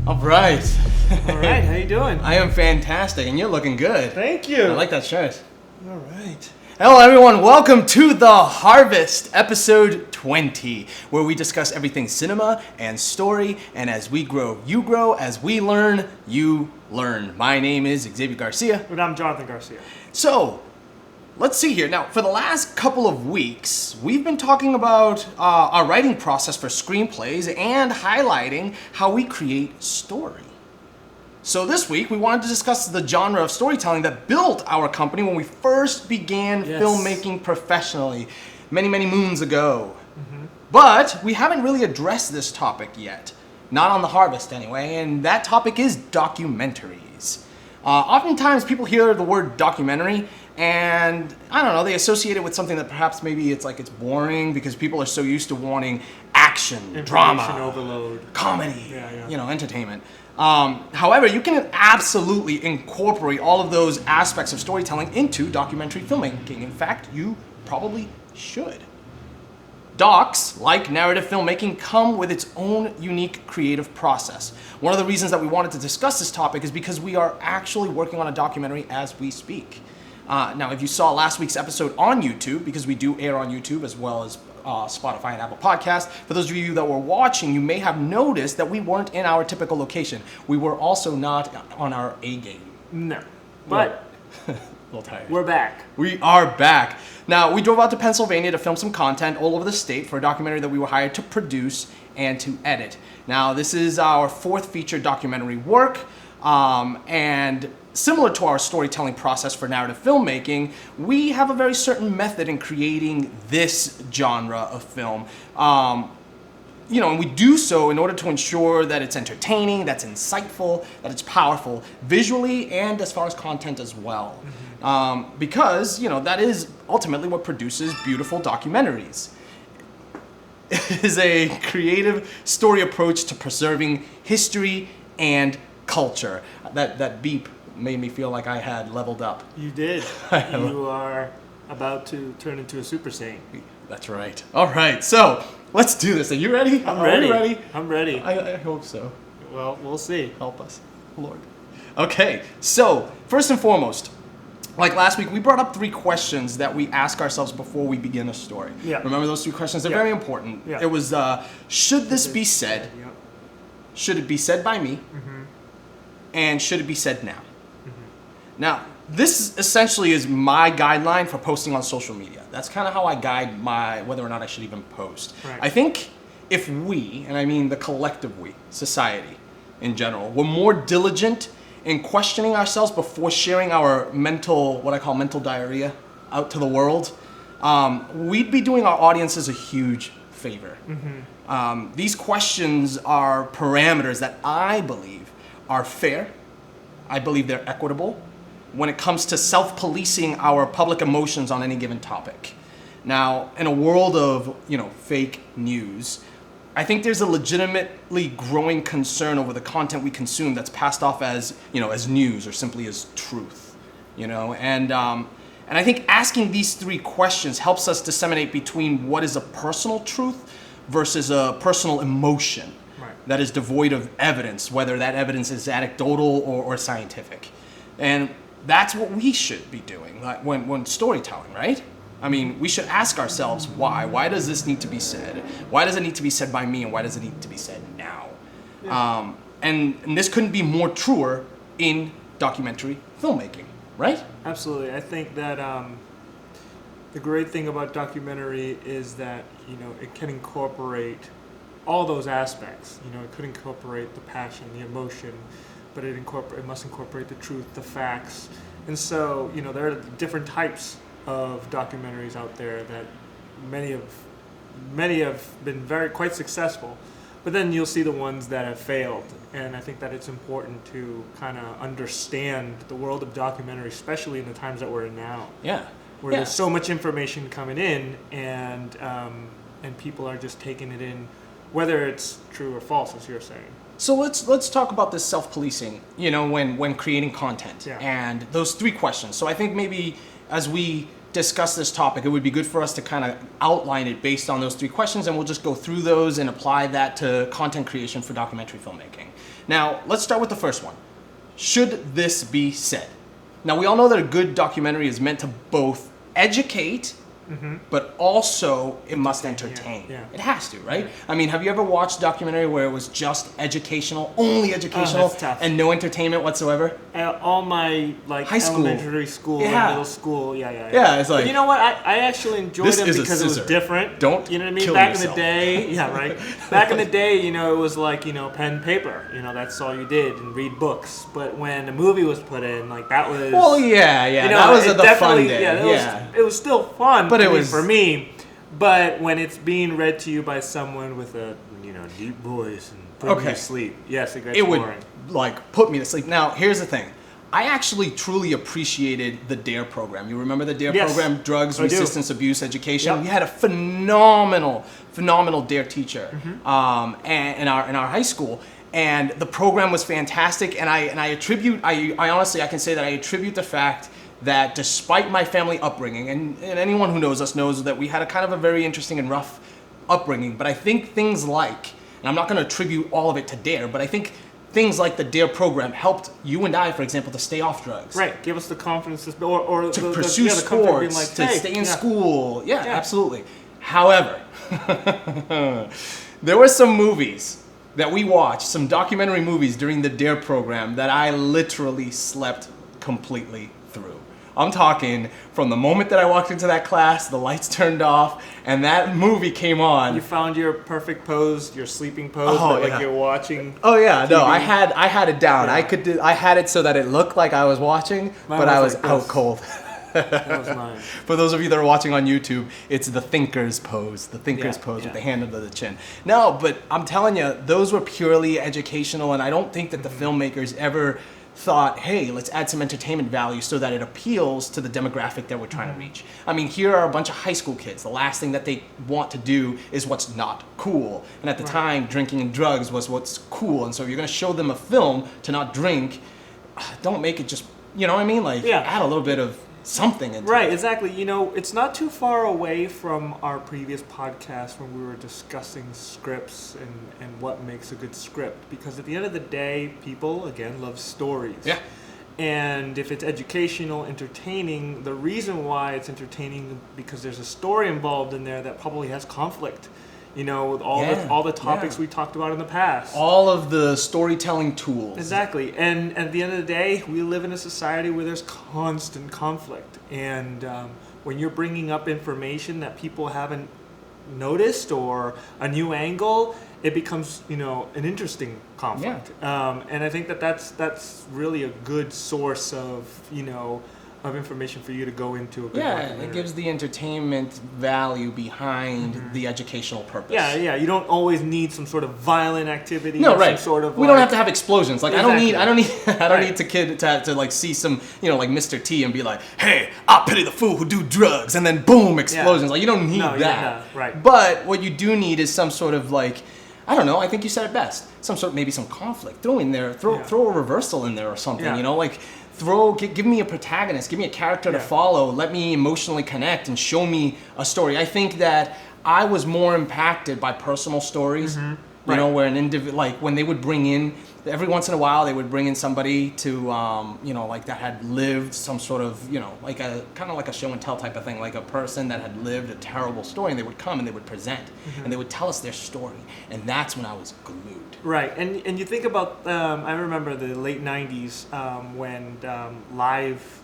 All right. All right, how you doing? I am fantastic, and you're looking good. Thank you. I like that shirt. All right. Hello, everyone. Welcome to The Harvest, episode 20, where we discuss everything cinema and story. And as we grow, you grow. As we learn, you learn. My name is Xavier Garcia. And I'm Jonathan Garcia. So, let's see here. Now, for the last couple of weeks, we've been talking about our writing process for screenplays and highlighting how we create story. So this week, we wanted to discuss the genre of storytelling that built our company when we first began filmmaking professionally many, many moons ago. Mm-hmm. But we haven't really addressed this topic yet. Not on The Harvest, anyway, and that topic is documentaries. Oftentimes, people hear the word documentary, and I don't know, they associate it with something that perhaps maybe it's boring because people are so used to wanting action, drama, overload, comedy, entertainment. However, you can absolutely incorporate all of those aspects of storytelling into documentary filmmaking. In fact, you probably should. Docs, like narrative filmmaking, come with its own unique creative process. One of the reasons that we wanted to discuss this topic is because we are actually working on a documentary as we speak. Now, if you saw last week's episode on YouTube, because we do air on YouTube as well as Spotify and Apple Podcasts, for those of you that were watching, you may have noticed that we weren't in our typical location. We were also not on our A game. No, but a little tired. We're back. We are back. Now, we drove out to Pennsylvania to film some content all over the state for a documentary that we were hired to produce and to edit. Now, this is our fourth feature documentary work, and similar to our storytelling process for narrative filmmaking, we have a very certain method in creating this genre of film. And we do so in order to ensure that it's entertaining, that's insightful, that it's powerful, visually and as far as content as well. Mm-hmm. Because, that is ultimately what produces beautiful documentaries. It is a creative story approach to preserving history and culture. That beep made me feel like I had leveled up. You did. You are about to turn into a Super Saiyan. That's right. All right, so let's do this. Are you ready? I'm ready. Are you ready? I'm ready. I hope so. Well, we'll see. Help us, Lord. Okay, so first and foremost, like last week, we brought up 3 questions that we ask ourselves before we begin a story. Yeah. Remember those 3 questions? They're very important. Yeah. It was, should this be said? Yeah. Should it be said by me? Mm-hmm. And should it be said now? Now, this essentially is my guideline for posting on social media. That's kind of how I guide whether or not I should even post. Right. I think if we, and I mean the collective we, society in general, were more diligent in questioning ourselves before sharing our what I call mental diarrhea out to the world, we'd be doing our audiences a huge favor. Mm-hmm. These questions are parameters that I believe are fair. I believe they're equitable when it comes to self-policing our public emotions on any given topic. Now, in a world of, fake news, I think there's a legitimately growing concern over the content we consume that's passed off as, as news or simply as truth, and I think asking these 3 questions helps us disseminate between what is a personal truth versus a personal emotion that is devoid of evidence, whether that evidence is anecdotal or scientific. And that's what we should be doing when storytelling, right? I mean, we should ask ourselves why. Why does this need to be said? Why does it need to be said by me, and why does it need to be said now? Yeah. And this couldn't be more truer in documentary filmmaking, right? Absolutely. I think that the great thing about documentary is that, it can incorporate all those aspects. It could incorporate the passion, the emotion, but it must incorporate the truth, the facts. And so, there are different types of documentaries out there that many have been quite successful. But then you'll see the ones that have failed. And I think that it's important to kind of understand the world of documentary, especially in the times that we're in now. Yeah. Where there's so much information coming in, and people are just taking it in, whether it's true or false, as you're saying. So let's talk about this self-policing, when creating content, and those 3 questions. So I think maybe as we discuss this topic, it would be good for us to kind of outline it based on those 3 questions, and we'll just go through those and apply that to content creation for documentary filmmaking. Now, let's start with the first one. Should this be said? Now, we all know that a good documentary is meant to both educate, but also it must entertain. Yeah. It has to, right? I mean, have you ever watched a documentary where it was just educational, only educational, and no entertainment whatsoever? All my High school. elementary school, and middle school, Yeah, it's like. But you know what? I actually enjoyed them because it was different. Don't you know what I mean? kill Back yourself. in the day, yeah, right. Back in the day, you know, it was like pen and paper. You know, that's all you did, and read books. But when a movie was put in, like that was. Well, yeah, you know, that was the fun day. Yeah, it was still fun. But it was for me. But when it's being read to you by someone with a deep voice and put you to sleep, yes, it gets boring. Would put me to sleep. Now, here's the thing. I actually truly appreciated the DARE program. You remember the DARE program? Drugs, Resistance, Abuse, Education. Yep. We had a phenomenal DARE teacher and in our high school. And the program was fantastic. And I honestly can say that I attribute the fact that despite my family upbringing, and anyone who knows us knows that we had a kind of a very interesting and rough upbringing, but I think things like, and I'm not going to attribute all of it to DARE, but I think things like the DARE program helped you and I, for example, to stay off drugs. Right, give us the confidence to pursue sports, to stay in school. Yeah, absolutely. However, there were some movies that we watched, some documentary movies during the DARE program that I literally slept completely through. I'm talking from the moment that I walked into that class, the lights turned off, and that movie came on. You found your perfect pose, your sleeping pose, like you're watching. Oh yeah, TV. no, I had it down. Yeah. I had it so that it looked like I was watching, but I was out cold. That was mine. For those of you that are watching on YouTube, it's the thinker's pose. The thinker's pose with the hand under the chin. No, but I'm telling you, those were purely educational, and I don't think that the filmmakers ever thought, hey, let's add some entertainment value so that it appeals to the demographic that we're trying to reach. I mean, here are a bunch of high school kids. The last thing that they want to do is what's not cool. And at the time, drinking and drugs was what's cool. And so if you're going to show them a film to not drink, don't make it just, you know what I mean? Add a little bit of something into it. Right, exactly. You know, it's not too far away from our previous podcast when we were discussing scripts and what makes a good script. Because at the end of the day, people, again, love stories. Yeah. And if it's educational, entertaining, the reason why it's entertaining because there's a story involved in there that probably has conflict. You know, with all the topics we talked about in the past. All of the storytelling tools. Exactly. And at the end of the day, we live in a society where there's constant conflict. And when you're bringing up information that people haven't noticed or a new angle, it becomes, an interesting conflict. Yeah. And I think that's really a good source of, of information for you to go into a good documentary. It gives the entertainment value behind the educational purpose. Yeah. You don't always need some sort of violent activity. No, right. Some sort of we don't have to have explosions. Like exactly. I don't need the kid to see some, like Mr. T and be like, hey, I pity the fool who do drugs, and then boom, explosions. Like you don't need that. Right. But what you do need is some sort of I don't know. I think you said it best. Maybe some conflict. Throw in there. Throw a reversal in there or something. Yeah. Give me a protagonist, give me a character to follow, let me emotionally connect and show me a story. I think that I was more impacted by personal stories, where an when they would bring in, every once in a while they would bring in somebody to, that had lived some sort of, kind of like a show and tell type of thing, like a person that had lived a terrible story, and they would come and they would present and they would tell us their story. And that's when I was glued. Right, and you think about, I remember the late 90s when live,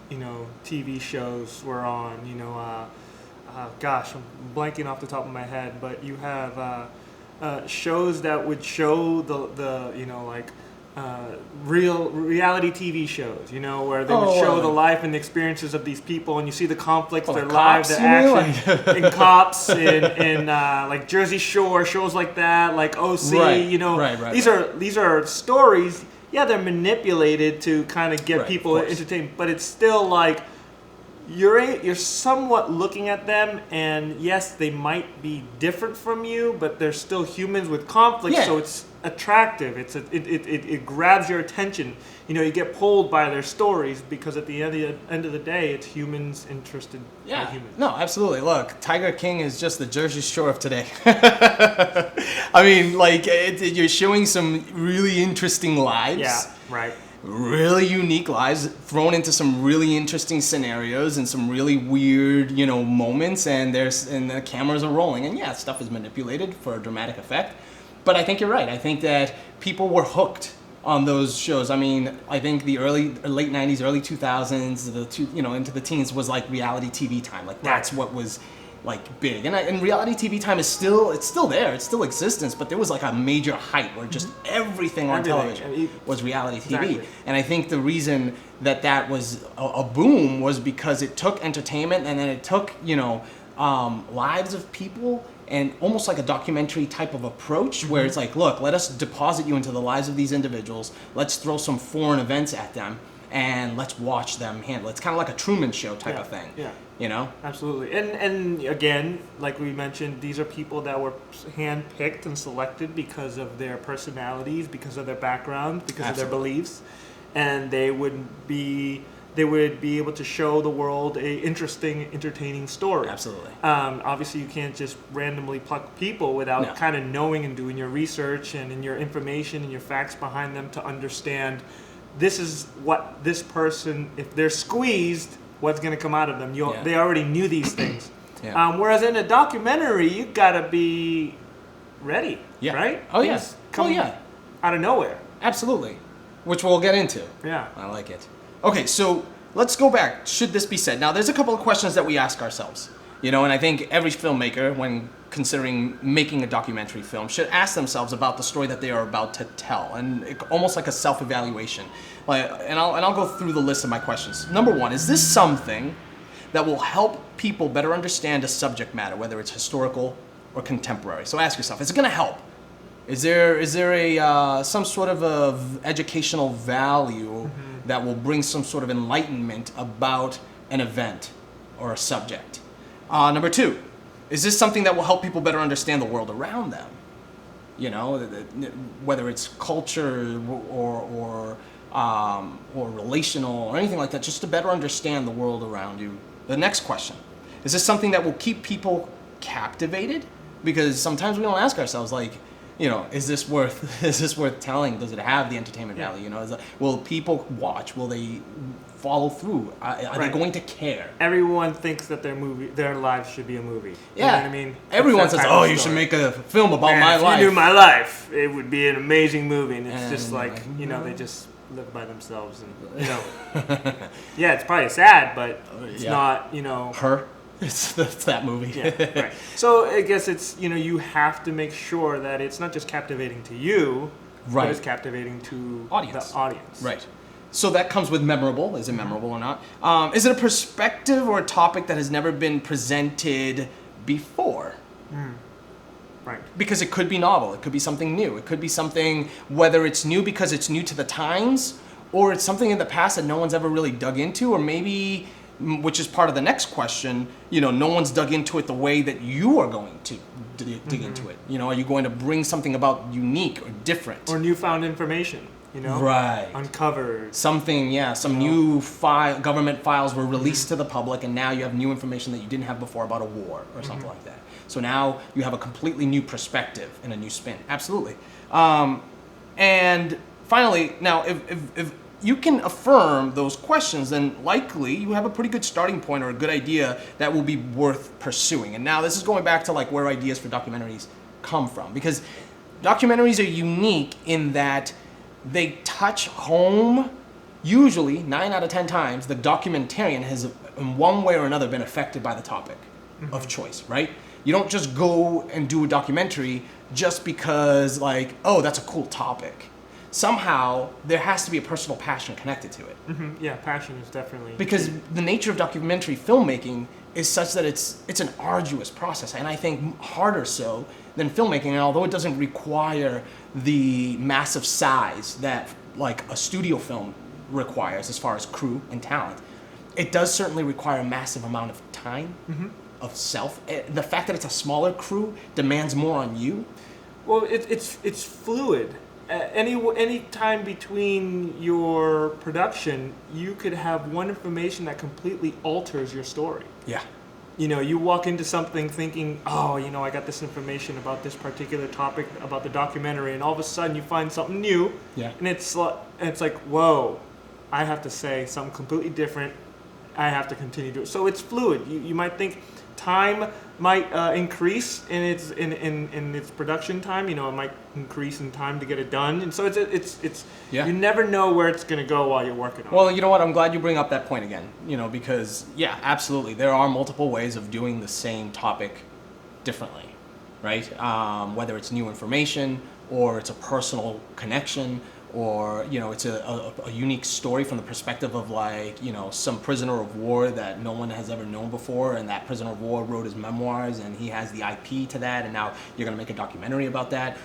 TV shows were on, gosh, I'm blanking off the top of my head, but you have shows that would show the real reality TV shows, where they would show the life and the experiences of these people, and you see the conflicts, their lives, their action, in Cops, in like Jersey Shore, shows like that, like OC, Right. These are stories. Yeah, they're manipulated to kind of get people entertained, but it's still like you're somewhat looking at them, and yes, they might be different from you, but they're still humans with conflict. Yeah. So it's attractive. It grabs your attention. You know, you get pulled by their stories because at the end of the day, it's humans interested by humans. No, absolutely. Look, Tiger King is just the Jersey Shore of today. I mean, like, you're showing some really interesting lives. Yeah, right. Really unique lives thrown into some really interesting scenarios and some really weird, moments, and the cameras are rolling, and yeah, stuff is manipulated for a dramatic effect. But I think you're right. I think that people were hooked on those shows. I mean, I think the late 90s, early 2000s, into the teens was like reality TV time. Like that's what was like big. And reality TV time is still there. It's still existence, but there was like a major height where just everything on television was reality TV. Exactly. And I think the reason that was a boom was because it took entertainment and then it took, lives of people and almost like a documentary type of approach where it's like, look, let us deposit you into the lives of these individuals. Let's throw some foreign events at them and let's watch them handle it. It's kind of like a Truman Show type of thing. Yeah. Absolutely. And again, like we mentioned, these are people that were handpicked and selected because of their personalities, because of their background, because of their beliefs, and they would be able to show the world a interesting, entertaining story. Absolutely. Obviously, you can't just randomly pluck people without kind of knowing and doing your research and in your information and your facts behind them to understand this is what this person, if they're squeezed, what's going to come out of them. They already knew these things. Whereas in a documentary, you got to be ready, right? Oh, Things come out of nowhere. Absolutely. Which we'll get into. Yeah. I like it. Okay, so let's go back. Should this be said? Now, there's a couple of questions that we ask ourselves, and I think every filmmaker, when considering making a documentary film, should ask themselves about the story that they are about to tell, and almost like a self-evaluation. And I'll go through the list of my questions. Number one, is this something that will help people better understand a subject matter, whether it's historical or contemporary? So ask yourself, is it going to help? Is there a some sort of educational value that will bring some sort of enlightenment about an event or a subject? Number two, is this something that will help people better understand the world around them? Whether it's culture or relational or anything like that, just to better understand the world around you. The next question, is this something that will keep people captivated? Because sometimes we don't ask ourselves, like, is this worth telling? Does it have the entertainment value? Will people watch? Will they follow through? Are they going to care? Everyone thinks that their lives should be a movie. Yeah. You know what I mean? Everyone says, "Oh, you should make a film about my life." If you knew my life, it would be an amazing movie. And it's just like, they just live by themselves, and yeah, it's probably sad, but it's not, her. It's that movie. Yeah, right. So I guess it's, you have to make sure that it's not just captivating to you, but it's captivating to the audience. Right. So that comes with memorable. Is it memorable or not? Is it a perspective or a topic that has never been presented before? Right. Because it could be novel. It could be something new. It could be something, whether it's new because it's new to the times, or it's something in the past that no one's ever really dug into, or maybe, which is part of the next question, no one's dug into it the way that you are going to dig into it. Are you going to bring something about unique or different? Or newfound information, Right. Uncovered. Something, some new government files were released to the public, and now you have new information that you didn't have before about a war or something like that. So now you have a completely new perspective and a new spin. Absolutely. And finally, now, if you can affirm those questions, then likely you have a pretty good starting point or a good idea that will be worth pursuing. And now this is going back to like where ideas for documentaries come from, because documentaries are unique in that they touch home. Usually 9 out of 10 times the documentarian has in one way or another been affected by the topic of choice, right? You don't just go and do a documentary just because like, oh, that's a cool topic. Somehow there has to be a personal passion connected to it. Yeah, passion is definitely because key. The nature of documentary filmmaking is such that it's an arduous process, and I think harder so than filmmaking. And although it doesn't require the massive size that like a studio film requires as far as crew and talent, it does certainly require a massive amount of time, of self. The fact that it's a smaller crew demands more on you. Well, it's fluid. Any time between your production, you could have one information that completely alters your story. Yeah. You know, you walk into something thinking, oh, you know, I got this information about this particular topic, about the documentary, and all of a sudden you find something new. Yeah. And it's like, whoa, I have to say something completely different. I have to continue to do it. So it's fluid. You might think time might increase in its production time. You know, it might increase in time to get it done, and so it's you never know where it's going to go while you're working on it. Well, you know what? I'm glad you bring up that point again. You know, because yeah, absolutely, there are multiple ways of doing the same topic differently, right? Whether it's new information or it's a personal connection, or you know, it's a unique story from the perspective of, like, you know, some prisoner of war that no one has ever known before, and that prisoner of war wrote his memoirs and he has the IP to that, and now you're going to make a documentary about that.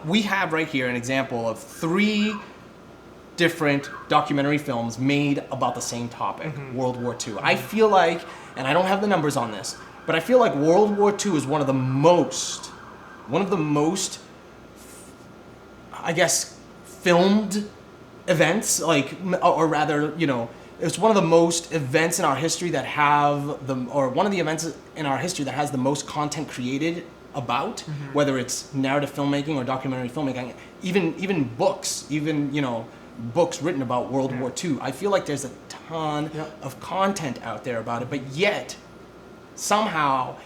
We have right here an example of 3 different documentary films made about the same topic, World War II. I feel like, and I don't have the numbers on this, but I feel like World War II is one of the most, I guess, filmed events, like, or rather, you know, it's one of the most events in our history that have one of the events in our history that has the most content created about, whether it's narrative filmmaking or documentary filmmaking, even books, you know, books written about World War II. I feel like there's a ton of content out there about it, but yet somehow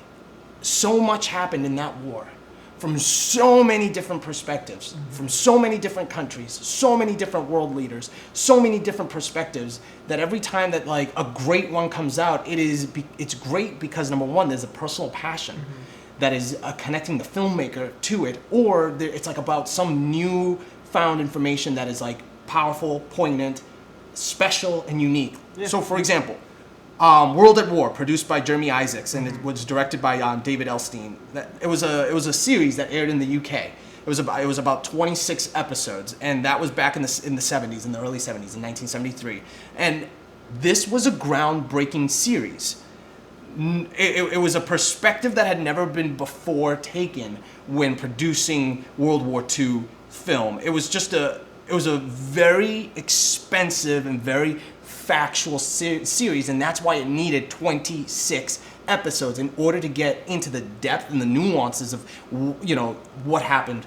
so much happened in that war. From so many different perspectives, from so many different countries, so many different world leaders, so many different perspectives, that every time that, like, a great one comes out, it's great because, number one, there's a personal passion that is connecting the filmmaker to it, or it's like about some new found information that is, like, powerful, poignant, special, and unique. Yeah. So, for example, World at War, produced by Jeremy Isaacs, and it was directed by David Elstein. It was a series that aired in the UK. It was about 26 episodes, and that was back in the 70s, in the early 70s, in 1973. And this was a groundbreaking series. It was a perspective that had never been before taken when producing World War II film. It was a very expensive and very factual series, and that's why it needed 26 episodes in order to get into the depth and the nuances of, you know, what happened,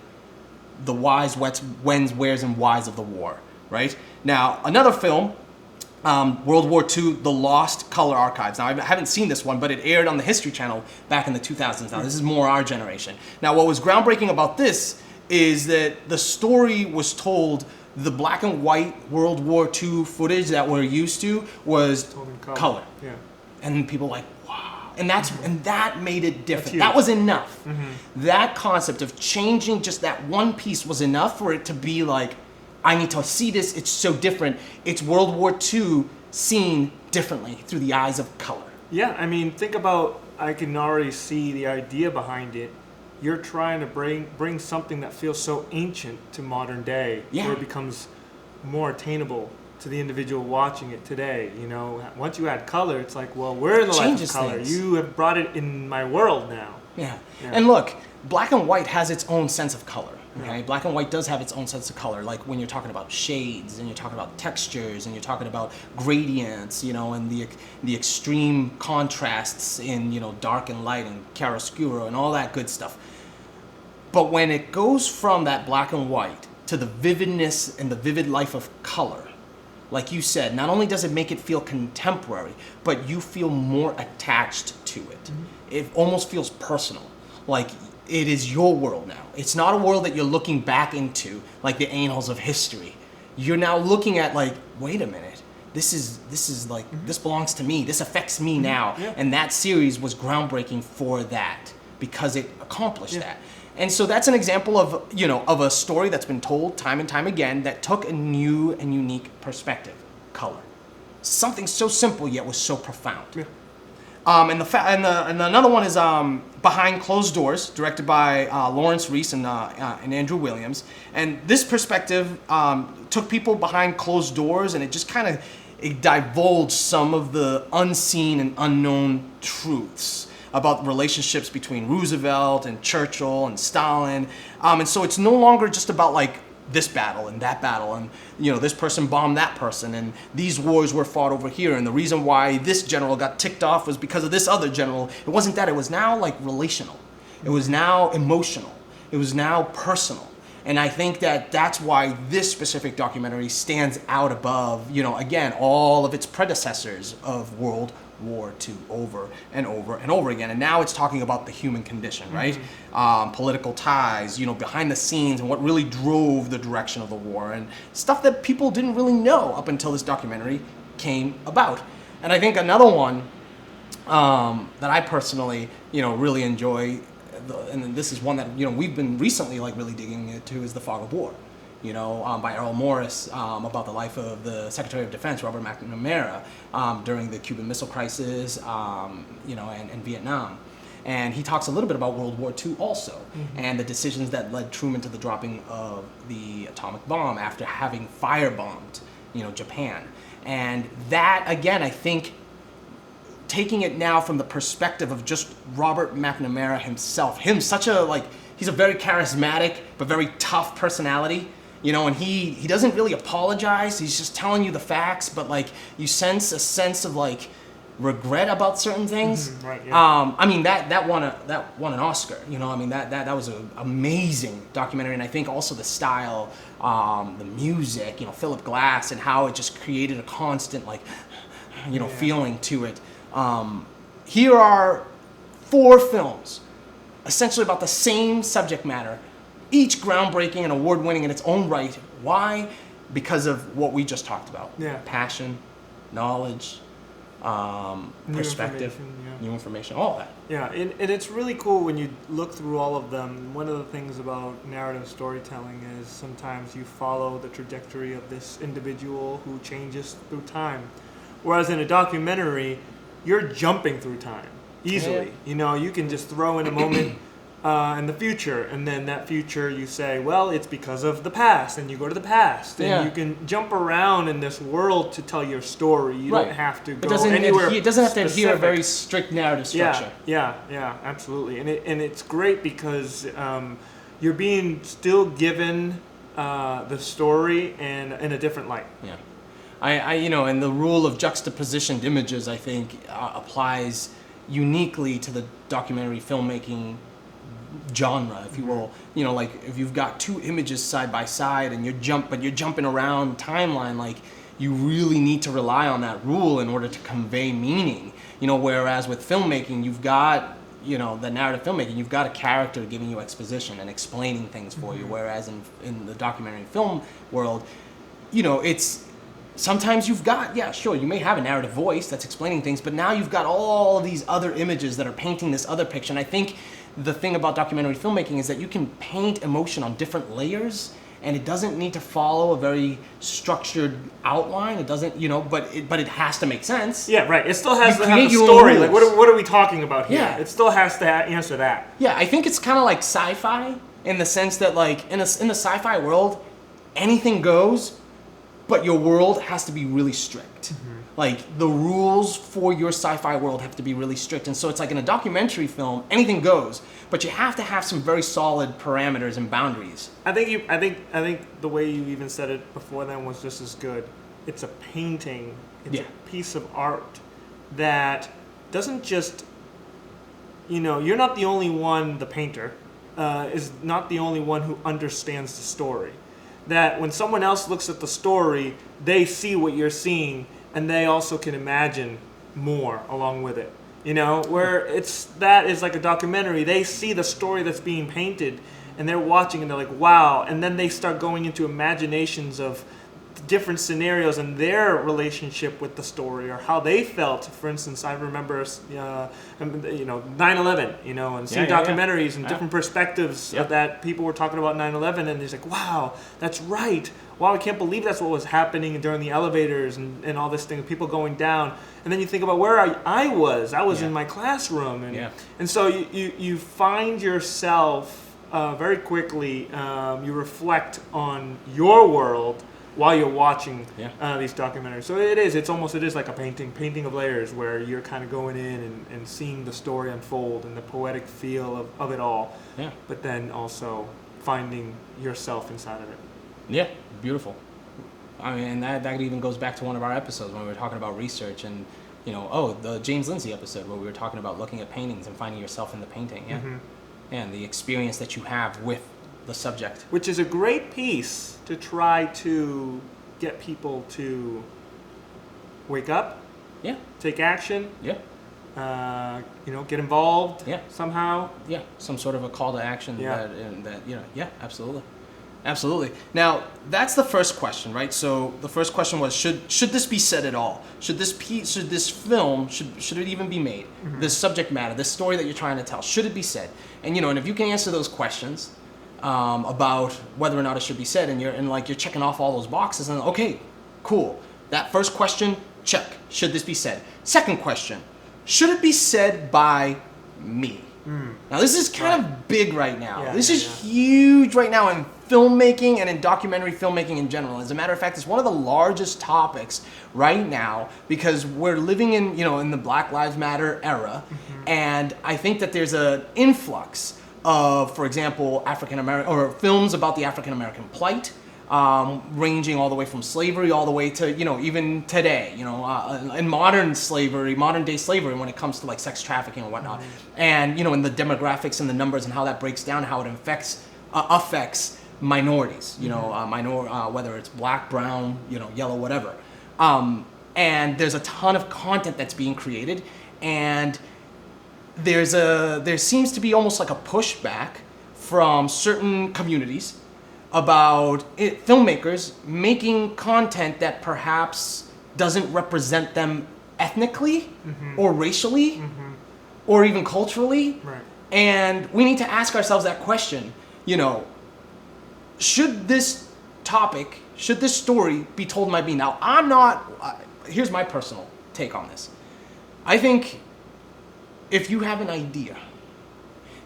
the whys, whens, wheres, and whys of the war, right? Now, another film, World War II, The Lost Color Archives. Now, I haven't seen this one, but it aired on the History Channel back in the 2000s. Now, this is more our generation. Now, what was groundbreaking about this is that the story was told. The black and white World War II footage that we're used to was color. Yeah. And people were like, wow. And that made it different. That was enough. That concept of changing just that one piece was enough for it to be like, I need to see this. It's so different. It's World War II seen differently through the eyes of color. Yeah, I mean, think about, I can already see the idea behind it. You're trying to bring something that feels so ancient to modern day, where it becomes more attainable to the individual watching it today. You know, once you add color, it's like, well, we're in the life of color. Things. You have brought it in my world now. Yeah. And look, black and white has its own sense of color. Okay, black and white does have its own sense of color. Like when you're talking about shades, and you're talking about textures, and you're talking about gradients, you know, and the extreme contrasts in, you know, dark and light and chiaroscuro and all that good stuff. But when it goes from that black and white to the vividness and the vivid life of color, like you said, not only does it make it feel contemporary, but you feel more attached to it. It almost feels personal. Like it is your world now. It's not a world that you're looking back into like the annals of history. You're now looking at like, wait a minute, this is like, this belongs to me. This affects me now. Yeah. And that series was groundbreaking for that because it accomplished that. And so that's an example of, you know, of a story that's been told time and time again that took a new and unique perspective, color. Something so simple yet was so profound. Yeah. And another one is Behind Closed Doors, directed by Lawrence Reese and Andrew Williams. And this perspective took people behind closed doors, and it just kind of it divulged some of the unseen and unknown truths about relationships between Roosevelt and Churchill and Stalin. And so it's no longer just about like this battle and that battle and, you know, this person bombed that person and these wars were fought over here and the reason why this general got ticked off was because of this other general. It wasn't that. It was now like relational. It was now emotional. It was now personal. And I think that that's why this specific documentary stands out above, you know, again, all of its predecessors of World War II over and over and over again. And now it's talking about the human condition, right? Political ties, you know, behind the scenes and what really drove the direction of the war and stuff that people didn't really know up until this documentary came about. And I think another one that I personally, you know, really enjoy, and this is one that, you know, we've been recently like really digging into, is the Fargo War, you know, by Earl Morris, about the life of the Secretary of Defense, Robert McNamara, during the Cuban Missile Crisis, you know, and Vietnam. And he talks a little bit about World War II also, and the decisions that led Truman to the dropping of the atomic bomb after having firebombed, you know, Japan. And that, again, I think, taking it now from the perspective of just Robert McNamara himself, such a, like, he's a very charismatic but very tough personality, you know, and he doesn't really apologize. He's just telling you the facts, but like you sense a sense of like regret about certain things. Right, yeah. I mean that won an Oscar, you know. I mean that was an amazing documentary, and I think also the style, the music, you know, Philip Glass, and how it just created a constant like, you know, feeling to it. Here are 4 films, essentially about the same subject matter, each groundbreaking and award-winning in its own right. Why? Because of what we just talked about. Yeah. Passion, knowledge, perspective, new information, all that. Yeah, and it's really cool when you look through all of them. One of the things about narrative storytelling is sometimes you follow the trajectory of this individual who changes through time. Whereas in a documentary, you're jumping through time easily. Yeah. You know, you can just throw in a moment in the future, and then that future you say, well, it's because of the past, and you go to the past, and you can jump around in this world to tell your story. You don't have to go anywhere. It doesn't have to adhere a very strict narrative structure. Yeah, absolutely. And it's great because you're being still given the story and in a different light. Yeah. I you know, and the rule of juxtapositioned images, I think, applies uniquely to the documentary filmmaking genre, if you will. You know, like if you've got 2 images side by side and you're jumping around timeline, like you really need to rely on that rule in order to convey meaning. You know, whereas with filmmaking, you've got, you know, the narrative filmmaking, you've got a character giving you exposition and explaining things for you. Whereas in the documentary film world, you know, it's sometimes you've got, you may have a narrative voice that's explaining things, but now you've got all these other images that are painting this other picture. And I think the thing about documentary filmmaking is that you can paint emotion on different layers, and it doesn't need to follow a very structured outline. It doesn't, you know, but it has to make sense. Yeah, right. It still has to have a story. Like, what are we talking about here? Yeah. It still has to answer that. Yeah, I think it's kind of like sci-fi in the sense that, like, in the sci-fi world, anything goes, but your world has to be really strict. Like, the rules for your sci-fi world have to be really strict. And so it's like in a documentary film, anything goes, but you have to have some very solid parameters and boundaries. I think the way you even said it before then was just as good. It's a painting. It's a piece of art that doesn't just, you know, you're not the only one, the painter, is not the only one who understands the story. That when someone else looks at the story, they see what you're seeing, and they also can imagine more along with it. You know, where that is like a documentary. They see the story that's being painted, and they're watching, and they're like, wow. And then they start going into imaginations of different scenarios and their relationship with the story or how they felt. For instance, I remember, 9/11, you know, and seeing documentaries and different perspectives that people were talking about 9/11, and it's like, wow, that's right. Wow, I can't believe that's what was happening during the elevators and all this thing, people going down. And then you think about where I was in my classroom. And so you find yourself very quickly, you reflect on your world while you're watching Yeah. these documentaries. So it is like a painting of layers, where you're kind of going in and seeing the story unfold and the poetic feel of it all. Yeah. But then also finding yourself inside of it. Yeah, beautiful. I mean, and that even goes back to one of our episodes when we were talking about research and, the James Lindsay episode where we were talking about looking at paintings and finding yourself in the painting. Yeah. Mm-hmm. And the experience that you have with the subject. Which is a great piece to try to get people to wake up, Yeah. take action, Yeah. get involved Yeah. somehow. Yeah. Some sort of a call to action. Yeah. Yeah, absolutely. Absolutely. Now, that's the first question, right? So the first question was, should this be said at all? Should this film, should it even be made? Mm-hmm. This subject matter, this story that you're trying to tell, should it be said? And and if you can answer those questions about whether or not it should be said, and you're checking off all those boxes, and okay, cool. That first question, check. Should this be said? Second question, should it be said by me? Now, this is kind of big right now. Yeah, this is huge right now in filmmaking and in documentary filmmaking in general. As a matter of fact, it's one of the largest topics right now because we're living in the Black Lives Matter era, and I think that there's an influx of, for example, African American or films about the African American plight. Ranging all the way from slavery all the way to, even today, in modern day slavery when it comes to like sex trafficking and whatnot. And, in the demographics and the numbers and how that breaks down, how it affects minorities, whether it's black, brown, yellow, whatever. And there's a ton of content that's being created, and there seems to be almost like a pushback from certain communities about filmmakers making content that perhaps doesn't represent them ethnically or racially or even culturally. Right. And we need to ask ourselves that question, should this story be told by me? Now, here's my personal take on this. I think if you have an idea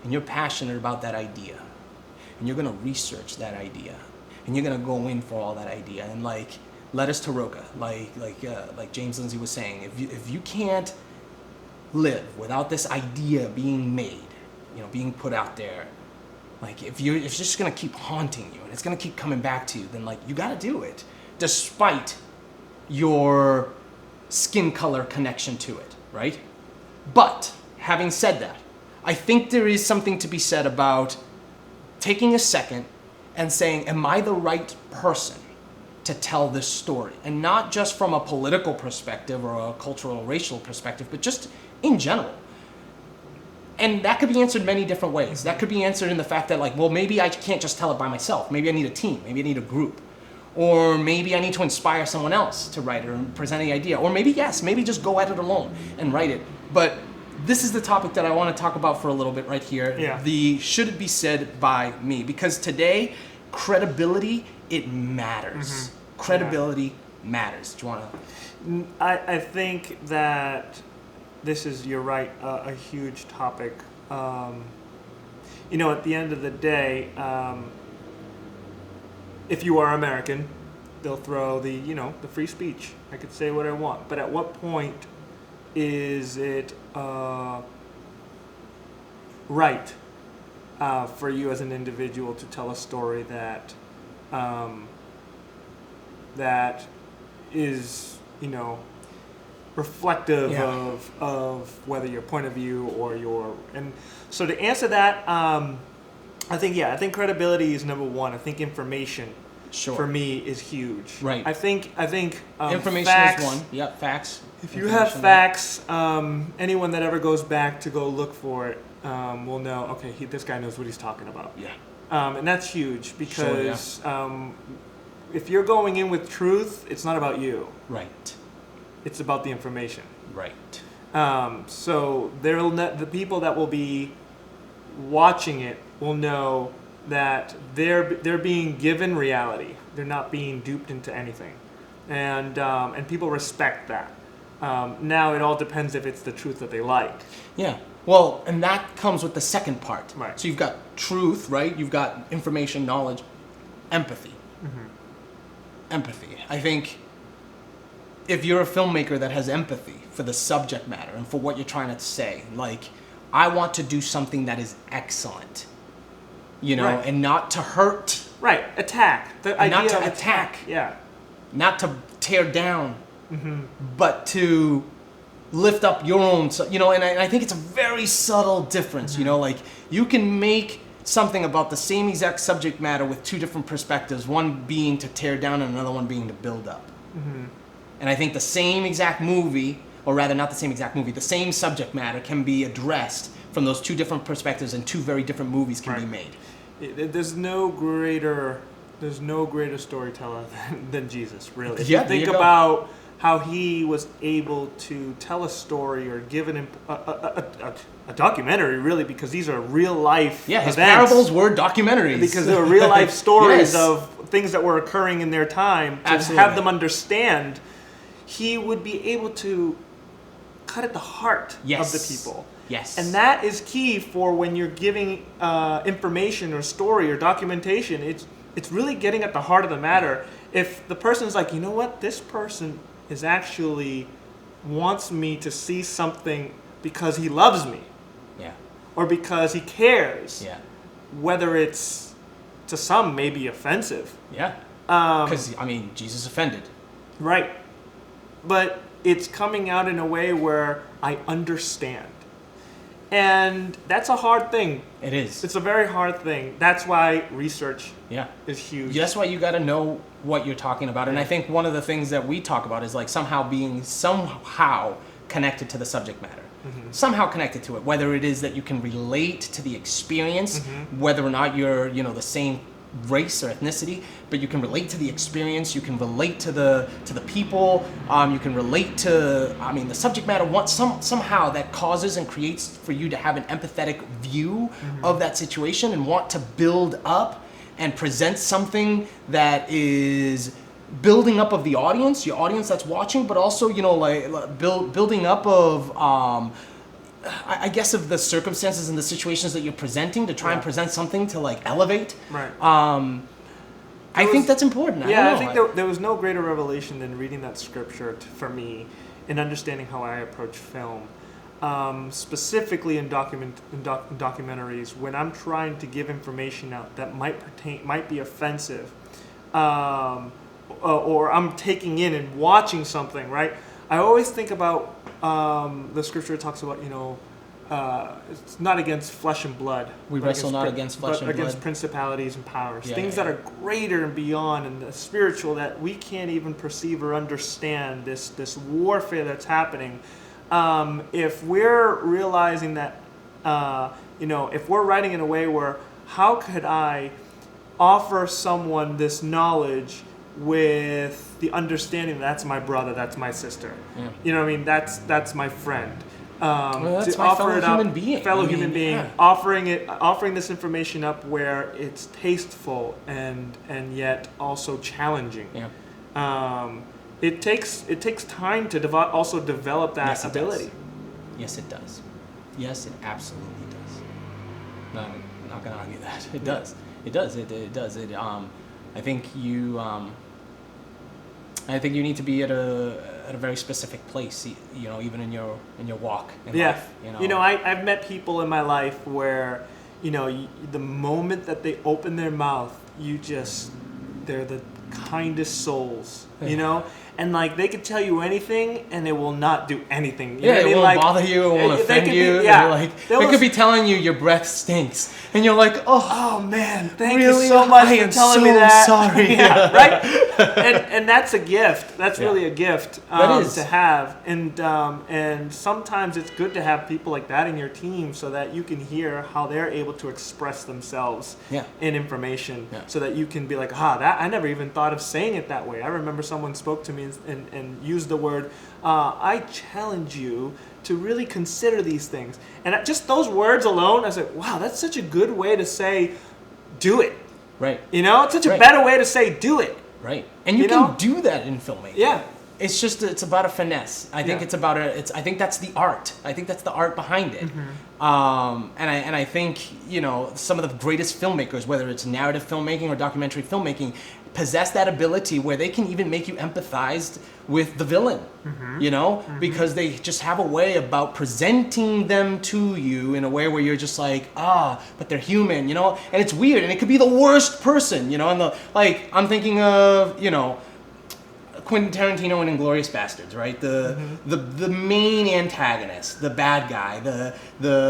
and you're passionate about that idea, and you're gonna research that idea, and you're gonna go in for all that idea, and like Lettuce Taroka, like James Lindsay was saying, if you can't live without this idea being made, being put out there, like if it's just gonna keep haunting you and it's gonna keep coming back to you, then like you gotta do it, despite your skin color connection to it, right? But having said that, I think there is something to be said about taking a second and saying, am I the right person to tell this story? And not just from a political perspective or a cultural or racial perspective, but just in general. And that could be answered many different ways. That could be answered in the fact that maybe I can't just tell it by myself. Maybe I need a team. Maybe I need a group. Or maybe I need to inspire someone else to write it or present the idea. Or maybe just go at it alone and write it. But this is the topic that I want to talk about for a little bit right here. Yeah. The should it be said by me? Because today, credibility, it matters. Credibility matters. Do you want to? I think that you're right, a huge topic. At the end of the day, if you are American, they'll throw the free speech. I could say what I want. But at what point is it right for you as an individual to tell a story that is reflective of whether your point of view or and so to answer that, I think credibility is number one. I think information for me is huge. Right. I think information facts, is one. Yep, facts. If you have facts, anyone that ever goes back to go look for it will know, okay, this guy knows what he's talking about. Yeah. And that's huge because if you're going in with truth, it's not about you. Right. It's about the information. Right. So the people that will be watching it will know that they're being given reality. They're not being duped into anything, and people respect that. Now it all depends if it's the truth that they like. Yeah. Well, and that comes with the second part. Right. So you've got truth, right? You've got information, knowledge, empathy. empathy. I think if you're a filmmaker that has empathy for the subject matter and for what you're trying to say, like, I want to do something that is excellent, you know, Right. and not to hurt. Right. Attack. The idea Not to of attack. Yeah. Not to tear down, but to lift up your own, you know, and I think it's a very subtle difference, you know, like, you can make something about the same exact subject matter with two different perspectives, one being to tear down and another one being to build up. And I think the same exact movie, or rather not the same exact movie, the same subject matter can be addressed from those two different perspectives, and two very different movies can be made. There's no greater storyteller than Jesus, really. If Yeah, you think about how he was able to tell a story or give a documentary, really, because these are real life his events. parables were documentaries. Because they were real life stories Yes. of things that were occurring in their time. To Absolutely. have them understand, he would be able to cut at the heart of the people. Yes. And that is key for when you're giving information or story or documentation. It's really getting at the heart of the matter. If the person's like, you know what, this person is actually wants me to see something because he loves me. Yeah. Or because he cares. Yeah. Whether it's, to some, maybe offensive. Yeah. Because, Jesus offended. Right. But it's coming out in a way where I understand. And that's a hard thing. It is. It's a very hard thing. That's why research is huge. That's why you got to know what you're talking about. And I think one of the things that we talk about is like somehow connected to the subject matter. Somehow connected to it, whether it is that you can relate to the experience, whether or not you're, the same race or ethnicity, but you can relate to the experience, you can relate to the people, you can relate to, the subject matter, somehow that causes and creates for you to have an empathetic view of that situation and want to build up and present something that is building up of the audience, your audience that's watching, but also, building up of, I guess, of the circumstances and the situations that you're presenting to try and present something to like elevate. Right. I think that's important. I think there was no greater revelation than reading that scripture for me in understanding how I approach film. Specifically in documentaries, when I'm trying to give information out that might be offensive, or I'm taking in and watching something, right? I always think about the scripture talks about, it's not against flesh and blood. We wrestle not against flesh and blood. Against principalities and powers. Things that are greater and beyond and the spiritual that we can't even perceive or understand, this warfare that's happening. If we're realizing that, if we're writing in a way where, how could I offer someone this knowledge with the understanding that's my brother, that's my sister. Yeah. You know what I mean? That's my friend. That's my fellow human being. Human being. Yeah. Offering this information up where it's tasteful and yet also challenging. Yeah. It takes time to also develop that ability. Yes, it does. Yes, it absolutely does. No, I'm not gonna argue that. It does. It does. It does. I think you need to be at a very specific place, even in your walk in life. I've met people in my life where, the moment that they open their mouth, they're the kindest souls, and like they could tell you anything and it will not do anything. It won't bother you, it won't offend you. They could be telling you your breath stinks, and you're like, oh man, thank you so much for telling me that. Sorry. Right? And that's a gift. That's really a gift to have. And sometimes it's good to have people like that in your team so that you can hear how they're able to express themselves in information, so that you can be like, that I never even thought of saying it that way. I remember someone spoke to me and used the word, I challenge you to really consider these things. And just those words alone, I said, wow, that's such a good way to say, do it. Right. It's such a better way to say, do it. Right. And you can do that in filmmaking. Yeah. it's about a finesse. I think it's about I think that's the art. I think that's the art behind it. And I think, some of the greatest filmmakers, whether it's narrative filmmaking or documentary filmmaking, possess that ability where they can even make you empathize with the villain, because they just have a way about presenting them to you in a way where you're just like, but they're human, and it's weird, and it could be the worst person, and I'm thinking of, Quentin Tarantino in Inglourious Bastards, right? The main antagonist, the bad guy, the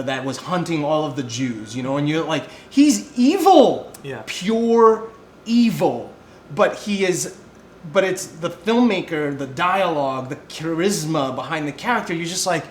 that was hunting all of the Jews, and you're like, he's evil, pure evil, but it's the filmmaker, the dialogue, the charisma behind the character. You're just like,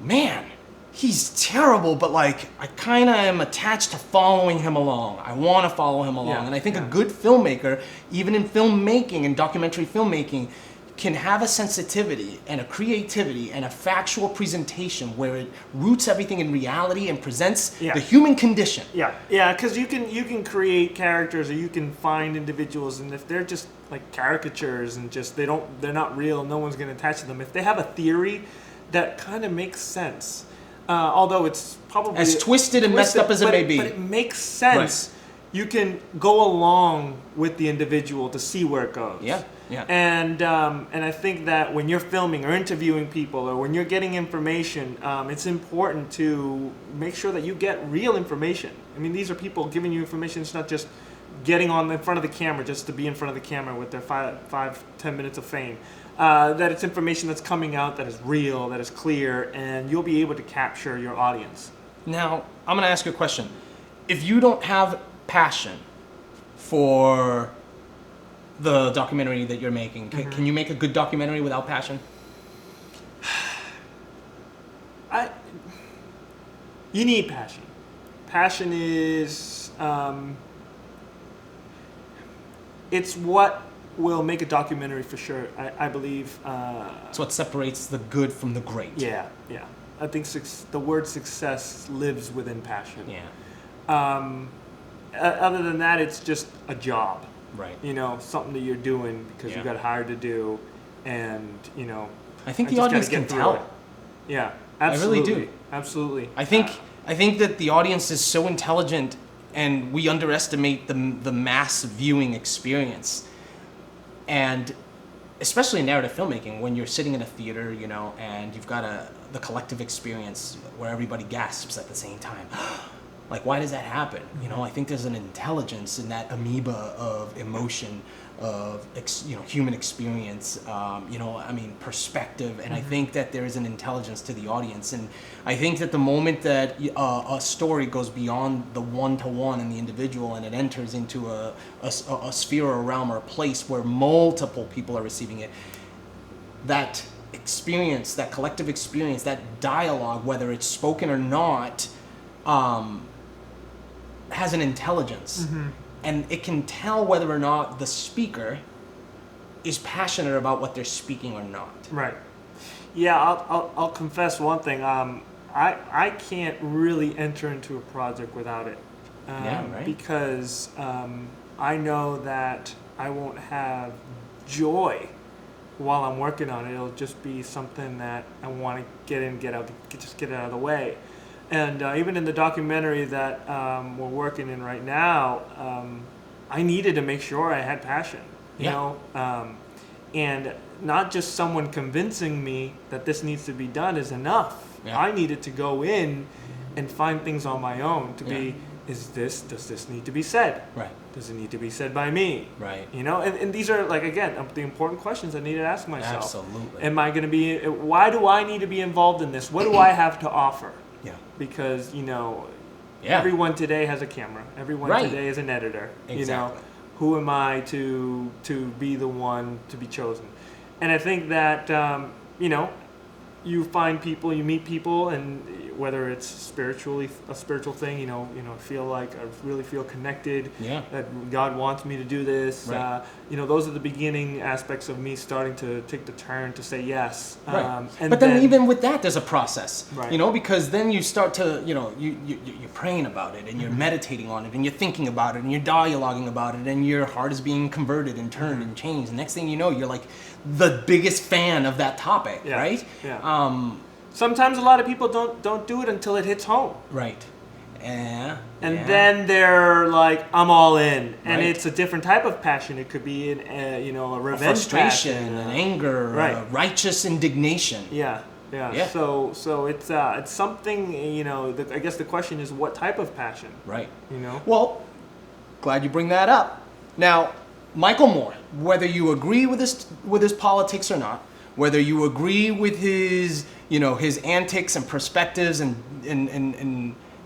man, he's terrible, but I kind of am attached to following him along. I want to follow him along. And I think a good filmmaker, even in filmmaking and documentary filmmaking, can have a sensitivity and a creativity and a factual presentation where it roots everything in reality and presents the human condition. Because you can create characters, or you can find individuals, and if they're just like caricatures and just they're not real, no one's going to attach to them. If they have a theory that kind of makes sense, although it's probably as twisted and messed up as it may be, but it makes sense. Right. You can go along with the individual to see where it goes. And I think that when you're filming or interviewing people, or when you're getting information, it's important to make sure that you get real information. I mean, these are people giving you information. It's not just getting on in front of the camera just to be in front of the camera with their 5-10 minutes of fame. That it's information that's coming out that is real, that is clear, and you'll be able to capture your audience. Now, I'm going to ask you a question. If you don't have passion for the documentary that you're making, can you make a good documentary without passion? You need passion. Passion is it's what will make a documentary for sure. I believe. It's what separates the good from the great. Yeah. I think the word success lives within passion. Other than that, it's just a job. Right. Something that you're doing because you got hired to do, and I think the audience can tell. Yeah, absolutely. I really do. Absolutely. I think that the audience is so intelligent, and we underestimate the mass viewing experience. And especially in narrative filmmaking, when you're sitting in a theater, and you've got the collective experience where everybody gasps at the same time. Why does that happen? I think there's an intelligence in that amoeba of emotion, of human experience, perspective, and I think that there is an intelligence to the audience, and I think that the moment that a story goes beyond the one-to-one and the individual, and it enters into a sphere or a realm or a place where multiple people are receiving it, that experience, that collective experience, that dialogue, whether it's spoken or not, has an intelligence, and it can tell whether or not the speaker is passionate about what they're speaking or not. Right. Yeah, I'll confess one thing. I can't really enter into a project without it. Because I know that I won't have joy while I'm working on it. It'll just be something that I want to get in, get out, just get it out of the way. And even in the documentary that we're working in right now, I needed to make sure I had passion, and not just someone convincing me that this needs to be done is enough. I needed to go in and find things on my own to be, does this need to be said? Right. Does it need to be said by me? Right. And these are, again, the important questions I need to ask myself. Absolutely. Am I going to be, why do I need to be involved in this? What do I have to offer? Because everyone today has a camera. Everyone today is an editor. Exactly. Who am I to be the one to be chosen? And I think that you find people, you meet people, and whether it's a spiritual thing, I really feel connected. Yeah. That God wants me to do this. Right. Those are the beginning aspects of me starting to take the turn to say yes. Right. And but then even with that, there's a process. Right. Because then you start to, you're praying about it and you're meditating on it and you're thinking about it and you're dialoguing about it and your heart is being converted and turned and changed. And next thing you know, you're like the biggest fan of that topic, right? Yeah. Sometimes a lot of people don't do it until it hits home. Right. And then they're like, I'm all in. And Right. it's a different type of passion. It could be a revenge frustration, passion, an anger, right. Righteous indignation. Yeah. So it's something, I guess the question is what type of passion? Right. Well, glad you bring that up. Now, Michael Moore, whether you agree with his politics or not, whether you agree with his antics and perspectives and